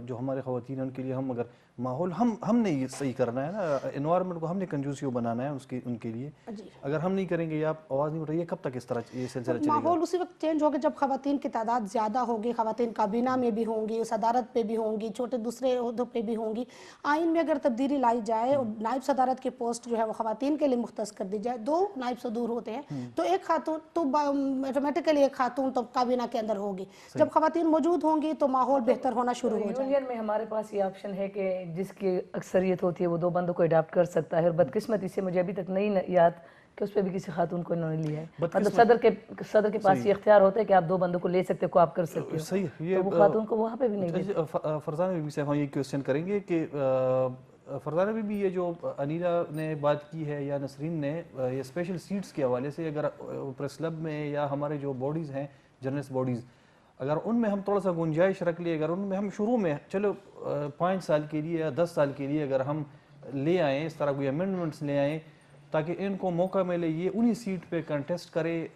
[SPEAKER 2] جو ہمارے خواتین ان کے لیے ہم اگر ماحول ہم نے یہ صحیح کرنا ہے نا، انوائرمنٹ کو ہم نے کنجوسیو بنانا ہے ان کے لیے، اگر ہم نہیں کریں گے یا آپ آواز نہیں اٹھائیے، کب تک اس طرح یہ سلسلہ چلے گا؟
[SPEAKER 3] ماحول اسی وقت چینج ہوگا جب خواتین کی تعداد زیادہ ہوگی، خواتین کابینہ میں بھی ہوں گی، صدارت پہ بھی ہوں گی، چھوٹے دوسرے عہدوں پہ بھی ہوں گی۔ آئین میں اگر تبدیلی لائی جائے اور نائب صدارت کی پوسٹ جو ہے وہ خواتین کے لیے مختص کر دی جائے، 2 نائب صدور ہوتے ہیں، تو ایک خاتون تو آٹومیٹیکلی ایک خاتون تو کابینہ کے اندر ہوگی، جب خواتین موجود ہوں گی تو ماحول بہتر ہونا شروع ہو جائے گا۔
[SPEAKER 1] یونین میں ہمارے پاس یہ آپشن ہے کہ جس کی اکثریت ہوتی ہے وہ 2 بندوں کو اڈاپٹ کر سکتا ہے، اور بدقسمتی سے مجھے ابھی تک نہیں یاد کہ اس پہ بھی کسی خاتون کو انہوں نے لیا ہے، مطلب صدر کے پاس یہ اختیار ہوتا ہے کہ آپ 2 بندوں کو لے سکتے ہو، کو آپ کر سکتے ہو،
[SPEAKER 2] صحیح،
[SPEAKER 1] تو وہ خاتون کو وہاں پہ بھی نہیں دیتے۔
[SPEAKER 2] فرزانہ بی بی سے ہم یہ کوشچن کریں گے کہ فرزانہ بی بی، یہ جو انیلا نے بات کی ہے یا نسرین نے، یہ اسپیشل سیٹس کے حوالے سے، اگر پریس کلب میں یا ہمارے جو باڈیز ہیں، جرنلسٹ باڈیز، اگر ان میں ہم تھوڑا سا گنجائش رکھ لیں، اگر ان میں ہم شروع میں چلو 5 سال کے لیے یا 10 سال کے لیے اگر ہم لے آئیں، اس طرح کوئی امینڈمنٹس لے آئیں تاکہ ان کو موقع ملے، یہ انہی سیٹ پہ کنٹیسٹ کرے،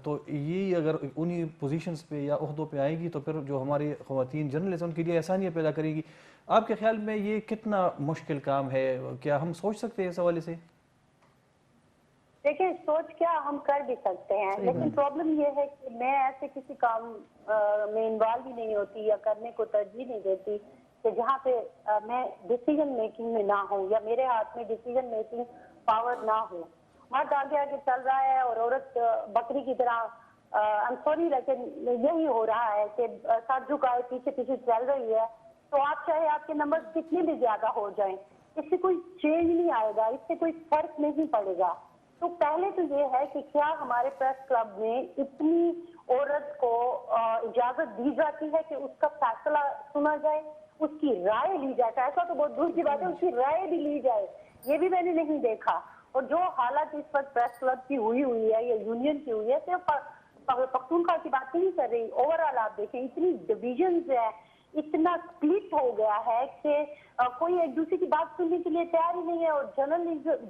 [SPEAKER 2] تو یہ اگر انہی پوزیشنز پہ یا عہدوں پہ آئے گی تو پھر جو ہماری خواتین جرنلسٹ ان کے لیے آسانیاں پیدا کرے گی۔ آپ کے خیال میں یہ کتنا مشکل کام ہے؟ کیا ہم سوچ سکتے ہیں اس حوالے سے؟
[SPEAKER 4] دیکھیں، سوچ کیا، ہم کر بھی سکتے ہیں، لیکن پرابلم یہ ہے کہ میں ایسے کسی کام میں انوالو ہی نہیں ہوتی یا کرنے کو ترجیح نہیں دیتی کہ جہاں پہ میں ڈیسیجن میکنگ میں نہ ہوں یا میرے ہاتھ میں ڈیسیجن میکنگ پاور نہ ہو۔ مرد آگے آگے چل رہا ہے اور عورت بکری کی طرح I'm sorry لیکن یہی ہو رہا ہے کہ ساتھ جھکائے پیچھے پیچھے چل رہی ہے. تو آپ چاہے آپ کے نمبر کتنے بھی زیادہ ہو جائیں اس سے کوئی چینج نہیں آئے گا, اس سے کوئی فرق نہیں پڑے گا. تو پہلے تو یہ ہے کہ کیا ہمارے پریس کلب میں اتنی عورت کو اجازت دی جاتی ہے کہ اس کا فیصلہ سنا جائے, اس کی رائے لی جائے. فیصلہ تو بہت دور کی بات ہے, اس کی رائے بھی لی جائے, یہ بھی میں نے نہیں دیکھا. اور جو حالت اس وقت پریس کلب کی ہوئی ہے یا یونین کی ہوئی ہے, صرف پختونخوا کی بات نہیں کر رہی, اوور آل آپ دیکھیں اتنی ڈویژنز ہے, اتنا سپلٹ ہو گیا ہے کہ کوئی ایک دوسرے کی بات سننے کے لیے تیار ہی نہیں ہے. اور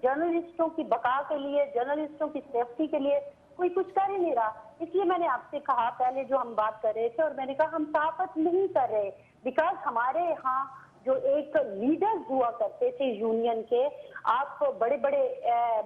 [SPEAKER 4] جرنلسٹوں کی بقا کے لیے, جرنلسٹوں کی سیفٹی کے لیے کوئی کچھ کر ہی نہیں رہا. اس لیے میں نے آپ سے کہا پہلے جو ہم بات کر رہے تھے, اور میں نے کہا ہم صحافت نہیں کر رہے بیکاز ہمارے یہاں جو ایک لیڈرز ہوا کرتے تھے یونین کے, آپ بڑے بڑے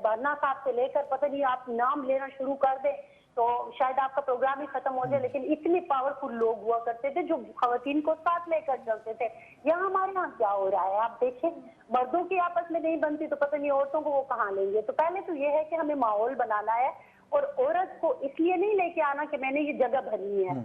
[SPEAKER 4] برنا صاحب سے لے کر پتہ نہیں آپ نام لینا شروع کر دیں تو شاید آپ کا پروگرام ہی ختم ہو جائے, لیکن اتنے پاورفل لوگ ہوا کرتے تھے جو خواتین کو ساتھ لے کر چلتے تھے. یہاں ہمارے یہاں کیا ہو رہا ہے آپ دیکھیں, مردوں کی آپس میں نہیں بنتی تو پتہ نہیں عورتوں کو وہ کہاں لیں گے. تو پہلے تو یہ ہے کہ ہمیں ماحول بنانا ہے, اور عورت کو اس لیے نہیں لے کے آنا کہ میں نے یہ جگہ بھرنی ہے.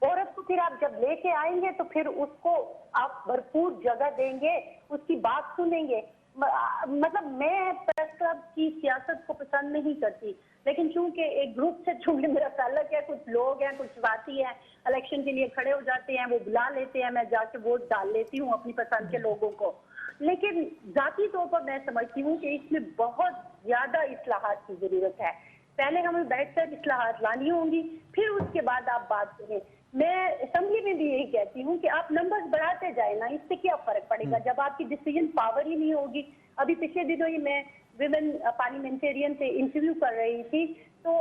[SPEAKER 4] عورت کو پھر آپ جب لے کے آئیں گے تو پھر اس کو آپ بھرپور جگہ دیں گے, اس کی بات سنیں گے. مطلب میں پریس کلب کی سیاست کو پسند نہیں کرتی, لیکن چونکہ ایک گروپ سے چونکہ میرا تعلق ہے, کچھ لوگ ہیں, کچھ ساتھی ہیں, الیکشن کے لیے کھڑے ہو جاتے ہیں, وہ بلا لیتے ہیں, میں جا کے ووٹ ڈال لیتی ہوں اپنی پسند کے لوگوں کو. لیکن ذاتی طور پر میں سمجھتی ہوں کہ اس میں بہت زیادہ اصلاحات کی ضرورت ہے. پہلے ہمیں بیٹھ کر اصلاحات لانی ہوں گی, پھر اس کے بعد آپ بات کریں. میں اسمبلی میں بھی یہی کہتی ہوں کہ آپ نمبرز بڑھاتے جائیں نا, اس سے کیا فرق پڑے گا جب آپ کی ڈیسیژن پاور ہی نہیں ہوگی. ابھی پچھلے دنوں ہی میں ویمن پارلیمنٹیرین سے انٹرویو کر رہی تھی, تو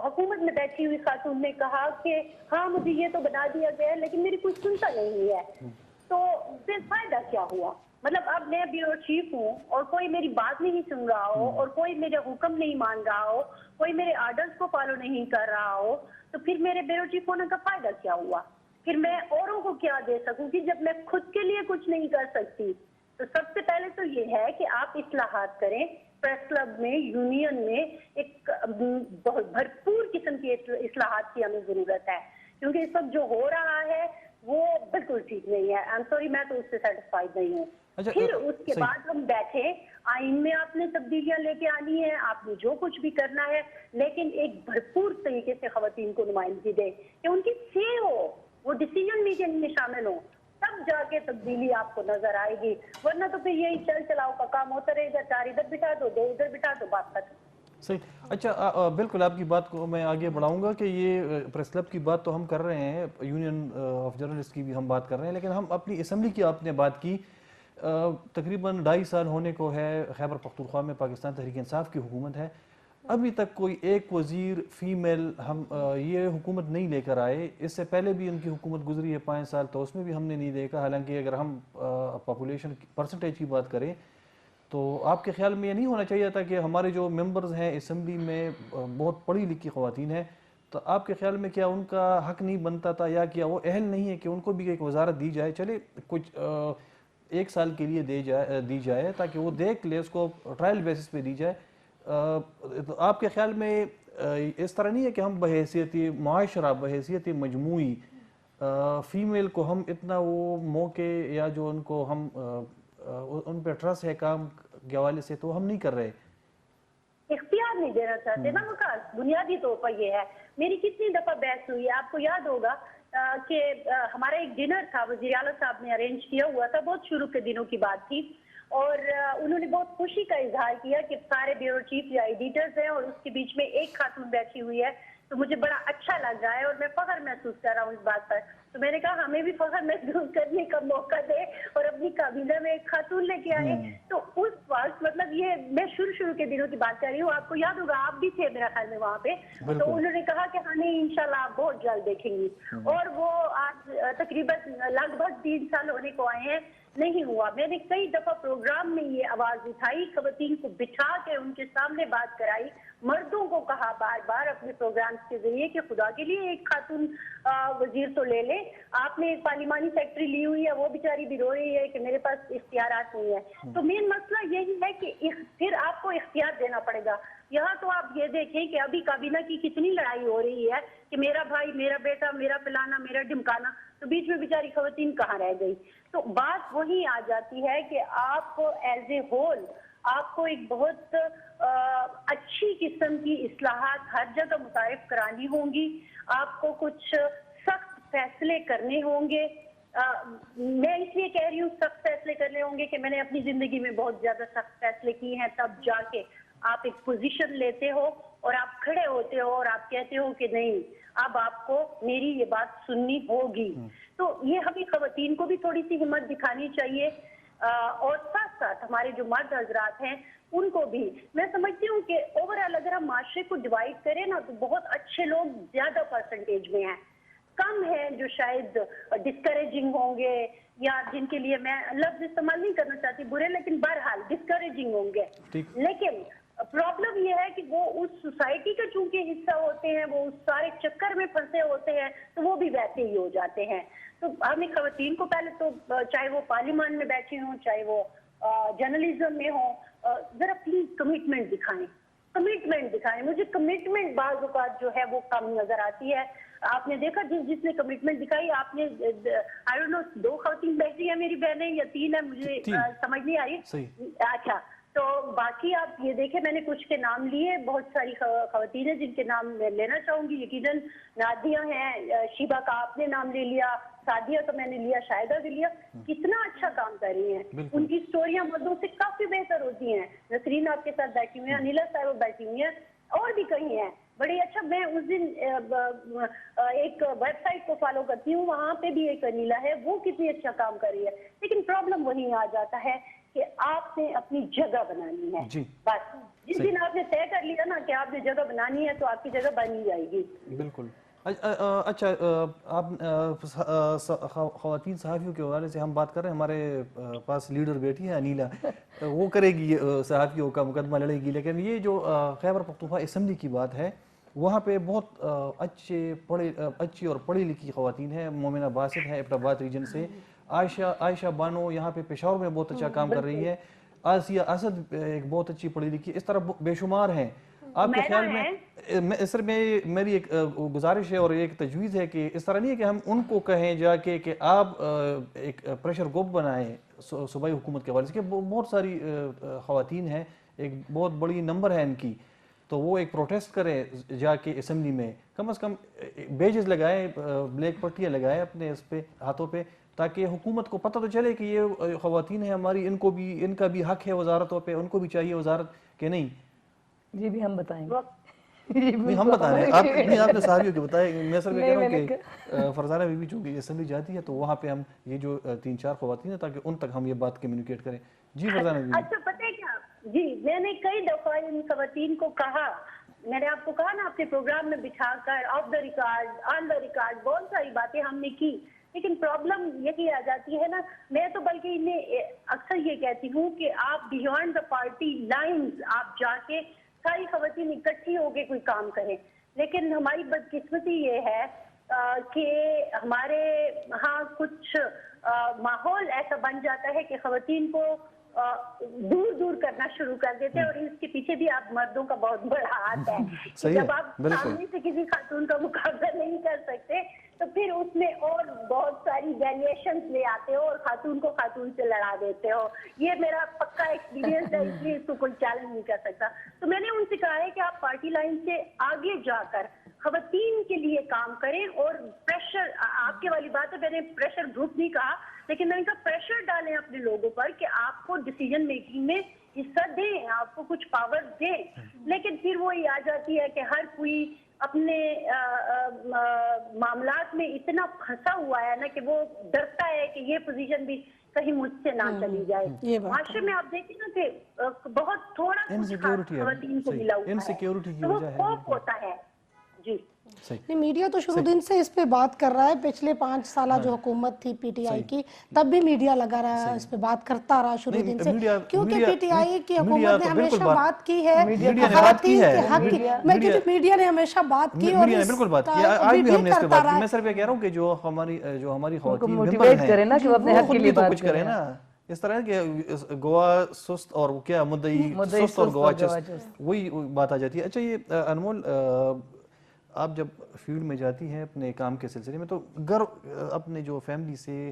[SPEAKER 4] حکومت میں بیٹھی ہوئی خاتون نے کہا کہ ہاں مجھے یہ تو بنا دیا گیا ہے لیکن میری کوئی سنتا نہیں ہے. تو پھر فائدہ کیا ہوا؟ مطلب اب میں بیورو چیف ہوں اور کوئی میری بات نہیں سن رہا ہو, اور کوئی میرے حکم نہیں مان رہا ہو, کوئی میرے آرڈرز کو فالو نہیں کر رہا ہو, تو پھر میرے بیورو چیف ہونے کا فائدہ کیا ہوا؟ پھر میں اوروں کو کیا دے سکوں گی جب میں خود کے لیے کچھ نہیں کر سکتی؟ تو سب سے پہلے تو یہ ہے کہ آپ اصلاحات کریں. پریس کلب میں, یونین میں ایک بہت بھرپور قسم کی اصلاحات کی ہمیں ضرورت ہے, کیونکہ اس وقت جو ہو رہا ہے وہ بالکل ٹھیک نہیں ہے. آئی ایم سوری, میں تو اس سے سیٹسفائیڈ نہیں ہوں. پھر اس کے بعد ہم بیٹھے, آئین میں آپ نے تبدیلیاں لے کے آنی ہے, آپ نے جو کچھ بھی کرنا ہے, لیکن ایک بھرپور طریقے سے خواتین کو نمائندگی دے کہ ان کی سے ہو, وہ ڈیسیجن میکنگ میں شامل ہو, تب جا کے تبدیلی آپ کو نظر آئے گی. ورنہ تو پھر یہی چل چلاؤ کا کام ہوتا رہے گا, 4 ادھر بٹھا دو, 2 ادھر بٹھا دو, بات ختم.
[SPEAKER 2] صحیح. اچھا, بالکل آپ کی بات کو میں آگے بڑھاؤں گا کہ یہ پریس کلب کی بات تو ہم کر رہے ہیں, یونین آف جرنلسٹ کی بھی ہم بات کر رہے ہیں, لیکن ہم اپنی اسمبلی کی آپ نے بات کی. تقریباً 2.5 سال ہونے کو ہے خیبر پختونخوا میں پاکستان تحریک انصاف کی حکومت ہے. ابھی تک کوئی ایک وزیر فیمیل ہم یہ حکومت نہیں لے کر آئے. اس سے پہلے بھی ان کی حکومت گزری ہے 5 سال, تو اس میں بھی ہم نے نہیں دیکھا. حالانکہ اگر ہم پاپولیشن پرسنٹیج کی بات کریں تو آپ کے خیال میں یہ نہیں ہونا چاہیے تھا کہ ہمارے جو ممبرز ہیں اسمبلی میں بہت پڑھی لکھی خواتین ہیں, تو آپ کے خیال میں کیا ان کا حق نہیں بنتا تھا, یا کیا وہ اہل نہیں ہے کہ ان کو بھی ایک وزارت دی جائے؟ چلے کچھ 1 سال کے لیے دی جائے تاکہ وہ دیکھ لے, اس کو ٹرائل بیسس پہ دی جائے. تو آپ کے خیال میں اس طرح نہیں ہے کہ ہم بحیثیت معاشرہ, بحیثیت مجموعی فیمیل کو ہم اتنا وہ موقع یا جو ان کو ہم ان پہ ٹرسٹ ہے کام کے حوالے سے, تو ہم نہیں کر رہے,
[SPEAKER 4] اختیار نہیں دینا چاہتے نا وقاص. بنیادی طور پر یہ ہے, میری کتنی دفعہ بحث ہوئی ہے, آپ کو یاد ہوگا کہ ہمارا ایک ڈنر تھا, وزیر اعلیٰ صاحب نے ارینج کیا ہوا تھا, بہت شروع کے دنوں کی بات تھی, اور انہوں نے بہت خوشی کا اظہار کیا کہ سارے بیورو چیف یا ایڈیٹرز ہیں اور اس کے بیچ میں ایک خاتون بیٹھی ہوئی ہے. تو مجھے بڑا اچھا لگ رہا ہے اور میں فخر محسوس کر رہا ہوں اس بات پر. تو میں نے کہا ہمیں بھی فخر محسوس کرنے کا موقع دے اور اپنی کابینہ میں ایک خاتون لے کے آئے. تو اس وقت مطلب یہ میں شروع کے دنوں کی بات کر رہی ہوں, آپ کو یاد ہوگا آپ بھی تھے میرا خیال میں وہاں پہ, تو انہوں نے کہا کہ ہاں نہیں انشاءاللہ آپ بہت جلد دیکھیں گی. اور وہ آج تقریباً لگ بھگ 3 سال ہونے کو آئے ہیں, نہیں ہوا. میں نے کئی دفعہ پروگرام میں یہ آواز اٹھائی, خواتین کو بٹھا کے ان کے سامنے بات کرائی, مردوں کو کہا بار بار اپنے پروگرامز کے ذریعے کہ خدا کے لیے ایک خاتون وزیر تو لے لیں. آپ نے ایک پارلیمانی سیکٹری لی ہوئی ہے, وہ بیچاری بھی رو رہی ہے کہ میرے پاس اختیارات نہیں ہے. تو مین مسئلہ یہی ہے کہ پھر آپ کو اختیار دینا پڑے گا. یہاں تو آپ یہ دیکھیں کہ ابھی کابینہ کی کتنی لڑائی ہو رہی ہے کہ میرا بھائی، میرا بیٹا، میرا پلانا، میرا ڈھمکانا، تو بیچ میں بیچاری خواتین کہاں رہ گئی؟ تو بات وہی آ جاتی ہے کہ آپ کو ایز اے ہول آپ کو ایک بہت اچھی قسم کی اصلاحات ہر جگہ متعارف کرانی ہوں گی، آپ کو کچھ سخت فیصلے کرنے ہوں گے. میں اس لیے کہہ رہی ہوں سخت فیصلے کرنے ہوں گے کہ میں نے اپنی زندگی میں بہت زیادہ سخت فیصلے کیے ہیں، تب جا کے آپ ایک پوزیشن لیتے ہو اور آپ کھڑے ہوتے ہو اور آپ کہتے ہو کہ نہیں اب آپ کو میری یہ بات سننی ہوگی. تو یہ ہمیں خواتین کو بھی تھوڑی سی ہمت دکھانی چاہیے، اور ساتھ ساتھ ہمارے جو مرد حضرات ہیں ان کو بھی. میں سمجھتی ہوں کہ اوور آل اگر ہم معاشرے کو ڈیوائڈ کریں نا تو بہت اچھے لوگ زیادہ پرسنٹیج میں ہیں، کم ہیں جو شاید ڈسکریجنگ ہوں گے یا جن کے لیے میں لفظ استعمال نہیں کرنا چاہتی برے، لیکن بہرحال ڈسکریجنگ ہوں گے. لیکن پرابلم یہ ہے کہ وہ اس سوسائٹی کا چونکہ حصہ ہوتے ہیں، وہ اس سارے چکر میں پھنسے ہوتے ہیں تو وہ بھی ویسے ہی ہو جاتے ہیں. تو ہمیں خواتین کو پہلے تو چاہے وہ پارلیمان میں بیٹھی ہوں چاہے وہ جرنلزم میں ہوں، ذرا پلیز کمٹمنٹ دکھائیں، کمٹمنٹ دکھائیں. مجھے کمٹمنٹ بعض اوقات جو ہے وہ کم نظر آتی ہے. آپ نے دیکھا جس نے کمٹمنٹ دکھائی، آپ نے آئی ڈونٹ نو 2 خواتین بیٹھی ہیں میری بہنیں یا 3 ہے، مجھے سمجھ نہیں آ رہی. اچھا تو باقی آپ یہ دیکھیں میں نے کچھ کے نام لیے، بہت ساری خواتین ہیں جن کے نام میں لینا چاہوں گی. یقیناً نادیہ ہیں، شیبہ کا آپ نے نام لے لیا، سعدیہ کا میں نے لیا، شاہدہ بھی لیا، کتنا اچھا کام کر رہی ہیں. ان کی سٹوریاں مردوں سے کافی بہتر ہوتی ہیں. نسرین آپ کے ساتھ بیٹھی ہوئی ہیں، انیلا صاحب بیٹھی ہوئی ہیں، اور بھی کئی ہیں بڑی اچھا. میں اس دن ایک ویب سائٹ کو فالو کرتی ہوں، وہاں پہ بھی ایک انیلا ہے، وہ کتنی اچھا کام کر رہی ہے. لیکن پرابلم وہی آ جاتا ہے کہ آپ نے اپنی جگہ بنانی ہے. بس جس دن آپ نے طے کر لیا نا کہ آپ نے جگہ بنانی ہے تو آپ کی جگہ بن ہی جائے گی.
[SPEAKER 2] بالکل. اچھا، آپ خواتین صحافیوں کے حوالے سے ہم بات کر رہے ہیں، ہمارے پاس لیڈر بیٹھی ہے انیلا، وہ کرے گی صحافیوں کا مقدمہ لڑے گی. لیکن یہ جو خیبر پختونخوا اسمبلی کی بات ہے، وہاں پہ بہت اچھی اور پڑھی لکھی خواتین ہیں. مومنہ باسط ہے ایبٹ آباد ریجن سے، عائشہ بانو یہاں پہ پشاور میں بہت اچھا کام کر رہی ہے، آسیہ اسد ایک بہت اچھی پڑھی لکھی، اس طرح بے شمار ہیں. آپ کے خیال میں سر میری ایک گزارش ہے اور ایک تجویز ہے کہ اس طرح نہیں ہے کہ ہم ان کو کہیں جا کے کہ آپ ایک پریشر گروپ بنائیں صوبائی حکومت کے حوالے سے، کہ بہت ساری خواتین ہیں، ایک بہت بڑی نمبر ہے ان کی، تو وہ ایک پروٹیسٹ کریں جا کے اسمبلی میں، کم از کم بیجز لگائیں، بلیک پٹیاں لگائیں اپنے اس پہ ہاتھوں پہ، تاکہ حکومت کو پتہ تو چلے کہ یہ خواتین ہیں ہماری، ان کا بھی حق ہے وزارتوں پہ، ان کو بھی چاہیے وزارت کہ نہیں.
[SPEAKER 1] جی بھی ہم بتائیں گے.
[SPEAKER 2] ہم بتا رہے ہیں، آپ نے صحافیوں کے بتائے. میں سر میں کہہ رہا ہوں کہ فرزانہ بی بی چونکہ اسمبلی جاتی ہے تو وہاں پہ ہم یہ جو 3-4 خواتین ہیں تاکہ ان تک ہم یہ بات کمیونیکیٹ کریں. جی فرزانہ بی بی.
[SPEAKER 4] اچھا پتہ ہے کیا جی، میں نے کئی دفعہ ان خواتین کو کہا، میں نے آپ کو کہا نا اپنے پروگرام میں بٹھا کر of the record on the record بہت ساری باتیں ہم نے کی. لیکن پرابلم یہی آ جاتی ہے نا، میں تو بلکہ انہیں اکثر یہ کہتی ہوں کہ آپ بیونڈ دا پارٹی لائنز آپ جا کے ساری خواتین اکٹھی ہو کے کوئی کام کریں. لیکن ہماری بدقسمتی یہ ہے کہ ہمارے ہاں کچھ ماحول ایسا بن جاتا ہے کہ خواتین کو دور دور کرنا شروع کر دیتے ہیں، اور اس کے پیچھے بھی آپ مردوں کا بہت بڑا ہاتھ ہے. جب آپ سامنے سے کسی خاتون کا مقابلہ نہیں کر سکتے تو پھر اس میں اور بہت ساری ویریشنز لے آتے ہو اور خاتون کو خاتون سے لڑا دیتے ہو. یہ میرا پکا ایکسپیرینس ہے، اس لیے اس کو کوئی چیلنج نہیں کر سکتا. تو میں نے ان سے کہا ہے کہ آپ پارٹی لائن سے آگے جا کر خواتین کے لیے کام کریں، اور پریشر، آپ کے والی بات ہے، میں نے پریشر گروپ نہیں کہا، لیکن میں نے کہا پریشر ڈالیں اپنے لوگوں پر کہ آپ کو ڈیسیجن میکنگ میں حصہ دیں، آپ کو کچھ پاور دیں. لیکن پھر وہی آ جاتی ہے کہ ہر کوئی اپنے معاملات میں اتنا پھنسا ہوا ہے نا کہ وہ ڈرتا ہے کہ یہ پوزیشن بھی کہیں مجھ سے نہ چلی جائے. معاشرے میں آپ دیکھیں نا کہ بہت تھوڑا خواتین کو ملا ہوا ہے، تو وہ خوف ہوتا ہے. جی
[SPEAKER 3] نہیں، میڈیا تو شروع دن سے اس پہ بات کر رہا ہے. پچھلے 5 سالہ جو حکومت تھی پی ٹی آئی کی، تب بھی میڈیا لگا رہا ہے، اس پہ بات کرتا رہا شروع دن سے، کیونکہ پی ٹی آئی کی حکومت نے ہمیشہ بات کی ہے خواتین کے حق کی. میں کہتی ہوں میڈیا نے ہمیشہ بات کی اور
[SPEAKER 2] بالکل بات کی، آج بھی ہم نے اس پہ بات کی. میں صرف یہ کہہ رہا ہوں کہ جو ہماری خواتین ممبر ہیں وہ خود بھی تو کچھ کریں نا. اس طرح کہ گواہ سست اور کیا مدعی سست اور گواہ چست، وہی بات آ جاتی ہے. اچھا یہ انمول، آپ جب فیلڈ میں جاتی ہیں اپنے کام کے سلسلے میں تو گھر اپنے جو فیملی سے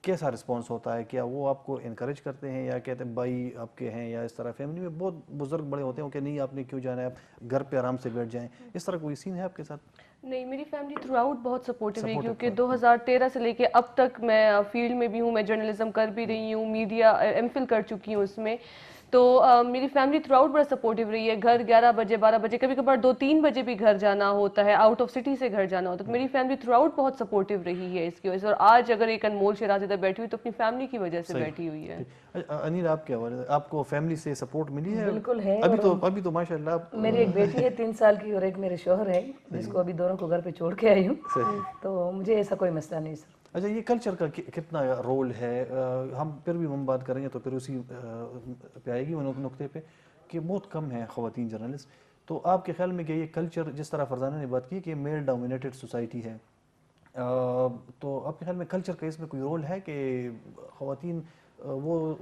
[SPEAKER 2] کیسا رسپانس ہوتا ہے؟ کیا وہ آپ کو انکریج کرتے ہیں یا کہتے ہیں بھائی آپ کے ہیں، یا اس طرح فیملی میں بہت بزرگ بڑے ہوتے ہیں کہ نہیں آپ نے کیوں جانا ہے، آپ گھر پہ آرام سے بیٹھ جائیں، اس طرح کوئی سین ہے آپ کے ساتھ؟
[SPEAKER 5] نہیں، میری فیملی تھرو آؤٹ بہت سپورٹیو رہی، کیونکہ 2013 سے لے کے اب تک میں فیلڈ میں بھی ہوں، میں جرنلزم کر بھی رہی ہوں، میڈیا ایم فل کر چکی ہوں اس میں. تو میری فیملی تھرو آؤٹ بڑا سپورٹیو رہی ہے. گھر 11 بجے 12 بجے کبھی کبھار 2-3 بجے بھی گھر جانا ہوتا ہے، آؤٹ آف سٹی سے گھر جانا ہوتا ہے. تو میری فیملی تھرو آؤٹ بہت سپورٹیو رہی ہے اس کی وجہ سے. اور آج اگر ایک انمول شیراز ادھر بیٹھی ہوئی تو اپنی فیملی کی وجہ سے بیٹھی ہوئی ہے.
[SPEAKER 2] انیل آپ کیا آپ کو فیملی سے سپورٹ ملی ہے؟
[SPEAKER 1] بالکل ہے.
[SPEAKER 2] ابھی تو ماشاء اللہ
[SPEAKER 1] میری ایک بیٹی ہے 3 سال کی اور ایک میرے شوہر ہے جس کو ابھی دونوں کو گھر پہ چھوڑ کے آئی ہوں، تو مجھے ایسا کوئی مسئلہ نہیں سر.
[SPEAKER 2] اچھا یہ کلچر کا کتنا رول ہے؟ پھر بھی ہم بات کریں گے تو پھر اسی پہ آئے گی وہ نقطے پہ کہ بہت کم ہیں خواتین جرنلسٹ. تو آپ کے خیال میں کہ یہ کلچر جس طرح فرزانہ نے بات کی کہ میل ڈومینیٹڈ سوسائٹی ہے، تو آپ کے خیال میں کلچر کا اس میں کوئی رول ہے کہ خواتین وہ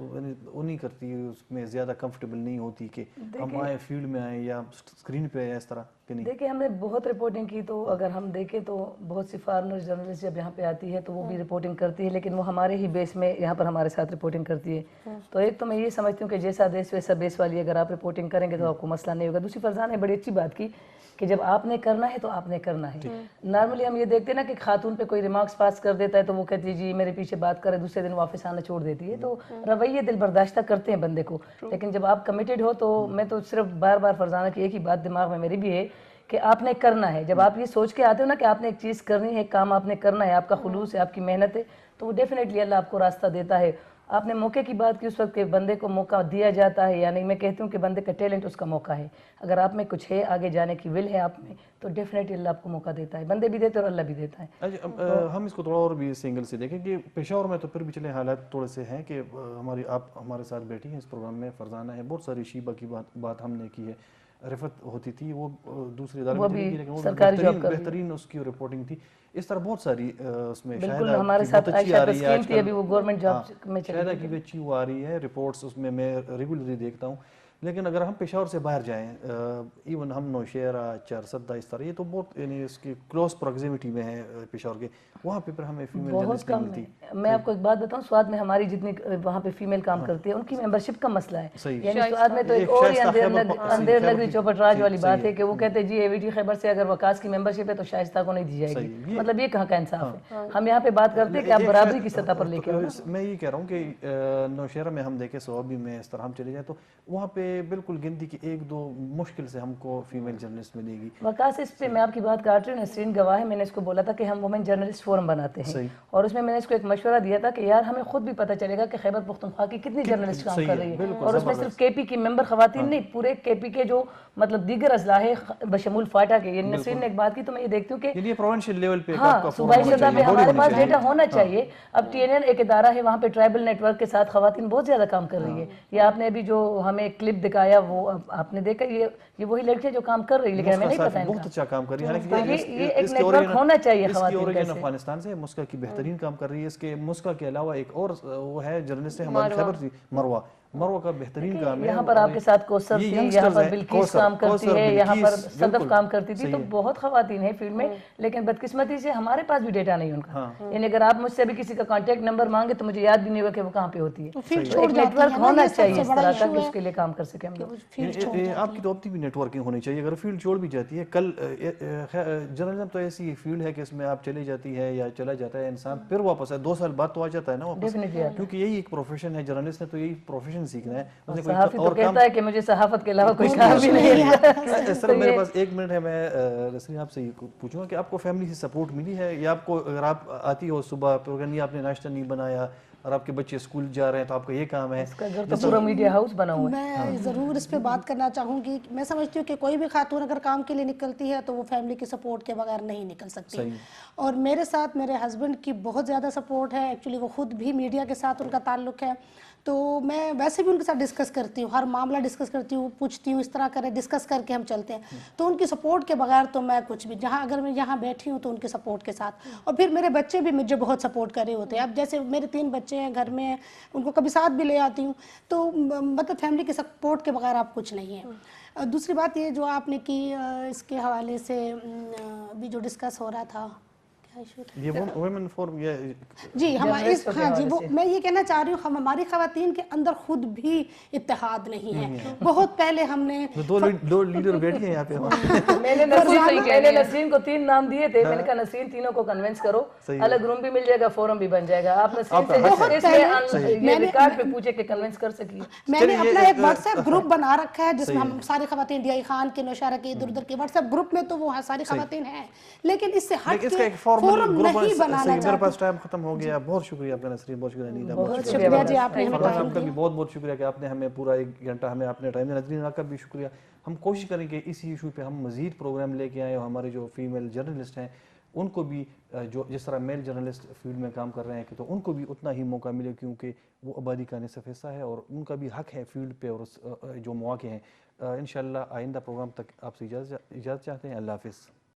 [SPEAKER 2] نہیں کرتی، اس میں زیادہ کمفرٹیبل نہیں ہوتی کہ ہم آئیں فیلڈ میں آئیں یا اسکرین پہ آئیں اس طرح کہ نہیں؟
[SPEAKER 1] دیکھیں ہم نے بہت رپورٹنگ کی، تو اگر ہم دیکھیں تو بہت سی فارنر جرنلسٹ جب یہاں پہ آتی ہے تو وہ بھی رپورٹنگ کرتی ہے، لیکن وہ ہمارے ہی بیس میں یہاں پر ہمارے ساتھ رپورٹنگ کرتی ہے. تو ایک تو میں یہ سمجھتی ہوں کہ جیسا دیش ویسا بیس والی اگر آپ رپورٹنگ کریں گے تو آپ کو مسئلہ نہیں ہوگا. دوسری فرزانہ نے بڑی اچھی بات کی کہ جب آپ نے کرنا ہے تو آپ نے کرنا ہے. نارملی ہم یہ دیکھتے ہیں نا کہ خاتون پہ کوئی ریمارکس پاس کر دیتا ہے تو وہ کہتی ہے جی میرے پیچھے بات کرے، دوسرے دن واپس آنا چھوڑ دیتی ہے. تو رویے دل برداشتہ کرتے ہیں بندے کو، لیکن جب آپ کمیٹڈ ہو تو میں تو صرف بار بار فرزانہ کی ایک ہی بات دماغ میں میری بھی ہے کہ آپ نے کرنا ہے. جب آپ یہ سوچ کے آتے ہو نا کہ آپ نے ایک چیز کرنی ہے، کام آپ نے کرنا ہے، آپ کا خلوص ہے، آپ کی محنت ہے، تو وہ ڈیفینیٹلی اللہ آپ کو راستہ دیتا ہے. آپ نے موقع کی بات کی اس وقت کہ بندے کو موقع دیا جاتا ہے یا نہیں. میں کہتی ہوں کہ بندے کا ٹیلنٹ اس کا موقع ہے. اگر آپ میں کچھ ہے، آگے جانے کی ول ہے آپ میں، تو ڈیفینیٹلی اللہ آپ کو موقع دیتا ہے. بندے بھی دیتے اور اللہ بھی دیتا ہے.
[SPEAKER 2] ہم اس کو تھوڑا اور بھی سنگل سے دیکھیں کہ پشاور میں تو پھر بھی چلے حالات تھوڑے سے ہیں کہ آپ ہمارے ساتھ بیٹھی ہیں اس پروگرام میں، فرزانہ ہے، بہت ساری شیبہ کی بات ہم نے کی ہے، رفت ہوتی تھی وہ دوسری ادارے میں چلی گئی لیکن وہ بہترین اس کی رپورٹنگ تھی. اس طرح بہت ساری اس میں
[SPEAKER 1] بالکل ہمارے ساتھ عائشہ تسکین تھی، ابھی وہ گورنمنٹ جاب میں چلی
[SPEAKER 2] شاہدہ کی بھی اچھی وہ آ رہی ہے رپورٹس، اس میں ریگولرلی دیکھتا ہوں. لیکن اگر ہم پشاور سے باہر جائیں، ایون ہم نوشہرہ، چارسدہ، اس طرح یہ تو بہت یعنی اس کی کلوز پروگزیمیٹی میں ہے پشاور کے، وہاں پہ پھر ہمیں فیمیل جرنلسٹ نہیں ملتی.
[SPEAKER 1] میں آپ کو ایک بات بتاؤں، سوات میں ہماری جتنی وہاں پہ فیمیل کام کرتی ہے ان کی ممبرشپ کا مسئلہ ہے. یعنی سوات میں تو ایک اور ہی اندھیر نگری چوپٹ راج والی بات ہے کہ وہ کہتے ہیں جی اے وی ٹی خیبر سے اگر وکاس کی ممبرشپ ہے تو شائستہ کو نہیں دی جائے گی. مطلب یہ کہاں کا انصاف ہے؟ ہم یہاں پہ بات کرتے ہیں کہ آپ برابری کی سطح پر لے کے آؤ.
[SPEAKER 2] میں یہ کہہ رہا ہوں کہ نوشہرہ میں ہم دیکھیں، سوابی میں اس طرح ہم چلے جائیں تو وہاں پہ بالکل گنتی کی 1-2 مشکل سے ہم کو فیمیل جرنلسٹ ملے گی.
[SPEAKER 1] وکاس اس پہ میں آپ کی بات کاٹ رہی ہوں، نسرین گواہ ہے، میں نے اس کو بولا تھا کہ ہم وومن جرنلسٹ فورم بناتے ہیں، اور اس میں نے اس کو ایک مشورہ دیا تھا کہ یار ہمیں خود بھی پتہ چلے گا کہ خیبر پختونخوا کی کتنی جرنلسٹ کام کر رہی ہے، اور اس میں صرف کے پی کی ممبر خواتین نہیں، پورے کے پی کے جو مطلب دیگر اضلاع ہے بشمول فاٹا کے. یعنی نسرین نے ایک بات کی تو میں یہ دیکھتی ہوں کہ
[SPEAKER 2] یہ پروونشل لیول پہ
[SPEAKER 1] صوبائی سطح پہ ہمارے پاس ڈیٹا ہونا چاہیے. اب ٹی این این ایک ادارہ ہے، وہاں پہ ٹرائبل نیٹ ورک کے ساتھ خواتین بہت زیادہ کام کر رہی ہے. یا آپ نے ابھی جو ہمیں کلپ دکھایا وہ آپ نے دیکھا، یہ وہی لڑکیاں جو کام کر رہی ہے، لیکن ہمیں نہیں پتہ
[SPEAKER 2] بہت اچھا کام کر رہی
[SPEAKER 1] ہے. یہ ایک نیٹ ورک ہونا چاہیے خواتین کا.
[SPEAKER 2] افغانستان سے مسکا کی بہترین کام کر رہی ہے. اس کے مسکا کے علاوہ ایک اور وہ ہے جرنلسٹ ہے ہماری خیبر سے، مروہ کا بہترین کام ہے.
[SPEAKER 1] یہاں پر آپ کے ساتھ کوثر تھی، یہاں پر بلقیس کام کرتی ہے، یہاں پر صدف کام کرتی تھی. تو بہت خواتین ہیں فیلڈ میں، لیکن بدقسمتی سے ہمارے پاس بھی ڈیٹا نہیں ان کا. یعنی اگر آپ مجھ سے بھی کسی کا کانٹیکٹ نمبر مانگے تو مجھے یاد بھی نہیں ہوگا کہ وہ کہاں پہ ہوتی ہے. ایک نیٹ ورک ہونا چاہیے اس طرح کا کہ اس کے لیے کام کر سکیں ہم لوگ.
[SPEAKER 2] آپ کی تو اپنی بھی نیٹ ورکنگ ہونی چاہیے. اگر فیلڈ چھوڑ بھی جاتی ہے، کل جرنلزم تو ایسی فیلڈ ہے کہ اس میں آپ چلی جاتی ہے یا چلا جاتا ہے انسان، پھر واپس ہے 2 سال بعد تو آ جاتا ہے نا واپس، کیونکہ یہی ایک پروفیشن ہے. جرنلسٹ نے تو یہی پروفیشن سیکھنا ہے.
[SPEAKER 1] صحافی تو کہتا ہے کہ مجھے صحافت کے علاوہ کوئی کام بھی نہیں ہے.
[SPEAKER 2] سر میرے پاس 1 منٹ ہے، میں نسرین آپ سے یہ پوچھوں گا کہ آپ کو فیملی سے سپورٹ ملی ہے، یا آپ کو اگر آپ آتی ہو صبح پروگرام آپ نے ناشتہ نہیں بنایا اور آپ کے بچے اسکول جا رہے ہیں تو آپ کا یہ کام ہے؟
[SPEAKER 1] اس کا گھر تو پورا میڈیا ہاؤس بنا ہوا ہے.
[SPEAKER 3] میں ضرور اس پہ بات کرنا چاہوں گی. میں سمجھتی ہوں کہ کوئی بھی خاتون اگر کام کے لیے نکلتی ہے تو وہ فیملی کی سپورٹ کے بغیر نہیں نکل سکتی. اور میرے ساتھ میرے ہسبینڈ کی بہت زیادہ سپورٹ ہے. ایکچولی وہ خود بھی میڈیا کے ساتھ ان کا تعلق ہے، تو میں ویسے بھی ان کے ساتھ ڈسکس کرتی ہوں, ہر معاملہ ڈسکس کرتی ہوں, پوچھتی ہوں اس طرح کرے, ڈسکس کر کے ہم چلتے ہیں. تو ان کی سپورٹ کے بغیر تو میں کچھ بھی, جہاں اگر میں یہاں بیٹھی ہوں تو ان کے سپورٹ کے ساتھ, اور پھر میرے بچے بھی مجھے بہت سپورٹ کر رہے ہوتے ہیں. اب جیسے میرے 3 بچے ہیں گھر میں, ان کو کبھی ساتھ بھی لے آتی ہوں, تو مطلب فیملی کے سپورٹ کے بغیر آپ کچھ نہیں ہے. دوسری بات یہ جو آپ نے کی اس کے حوالے سے ابھی جو ڈسکس ہو رہا تھا,
[SPEAKER 2] یہ ویمن فورم, یہ
[SPEAKER 3] جی ہمارے ہاں جی, وہ میں یہ کہنا چاہ رہی ہوں, ہماری خواتین کے اندر خود بھی اتحاد نہیں ہے. بہت پہلے ہم نے
[SPEAKER 2] 2 لیڈر بیٹھ گئے یہاں پہ.
[SPEAKER 1] میں نے نسرین کو 3 نام دیے تھے, میں نے کہا نسرین تینوں کو کنونس کرو, الگ روم بھی مل جائے گا, فورم بھی بن جائے گا. آپ نسرین سے یہ ریکارڈ پہ پوچھے کہ کنونس کر سکیے.
[SPEAKER 3] میں نے اپنا ایک واٹس ایپ گروپ بنا رکھا ہے جس میں ہم ساری خواتین, ڈی آئی خان کے, نوشہرہ کے, ادھر ادھر کے واٹس ایپ گروپ میں تو وہ ساری خواتین ہیں, لیکن اس سے ہٹ کے فورم نہیں بنانا چاہتے.
[SPEAKER 2] میرے پاس ٹائم ختم ہو گیا. بہت شکریہ آپ کا نسرین, بہت شکریہ نیلا,
[SPEAKER 3] بہت شکریہ جی آپ نے ہمیں ٹائم
[SPEAKER 2] آپ کا بھی بہت بہت شکریہ کہ آپ نے ہمیں پورا 1 گھنٹہ ہمیں اپنے ٹائم دیا. نظرین آپ کا بھی شکریہ. ہم کوشش کریں کہ اسی ایشو پہ ہم مزید پروگرام لے کے آئیں, اور ہمارے جو فیمیل جرنلسٹ ہیں ان کو بھی جو جس طرح میل جرنلسٹ فیلڈ میں کام کر رہے ہیں کہ تو ان کو بھی اتنا ہی موقع ملے, کیونکہ وہ آبادی کا نصف حصہ ہے اور ان کا بھی حق ہے فیلڈ پہ اور جو مواقع ہیں. انشاءاللہ آئندہ پروگرام تک آپ سے اجازت چاہتے ہیں. اللہ حافظ.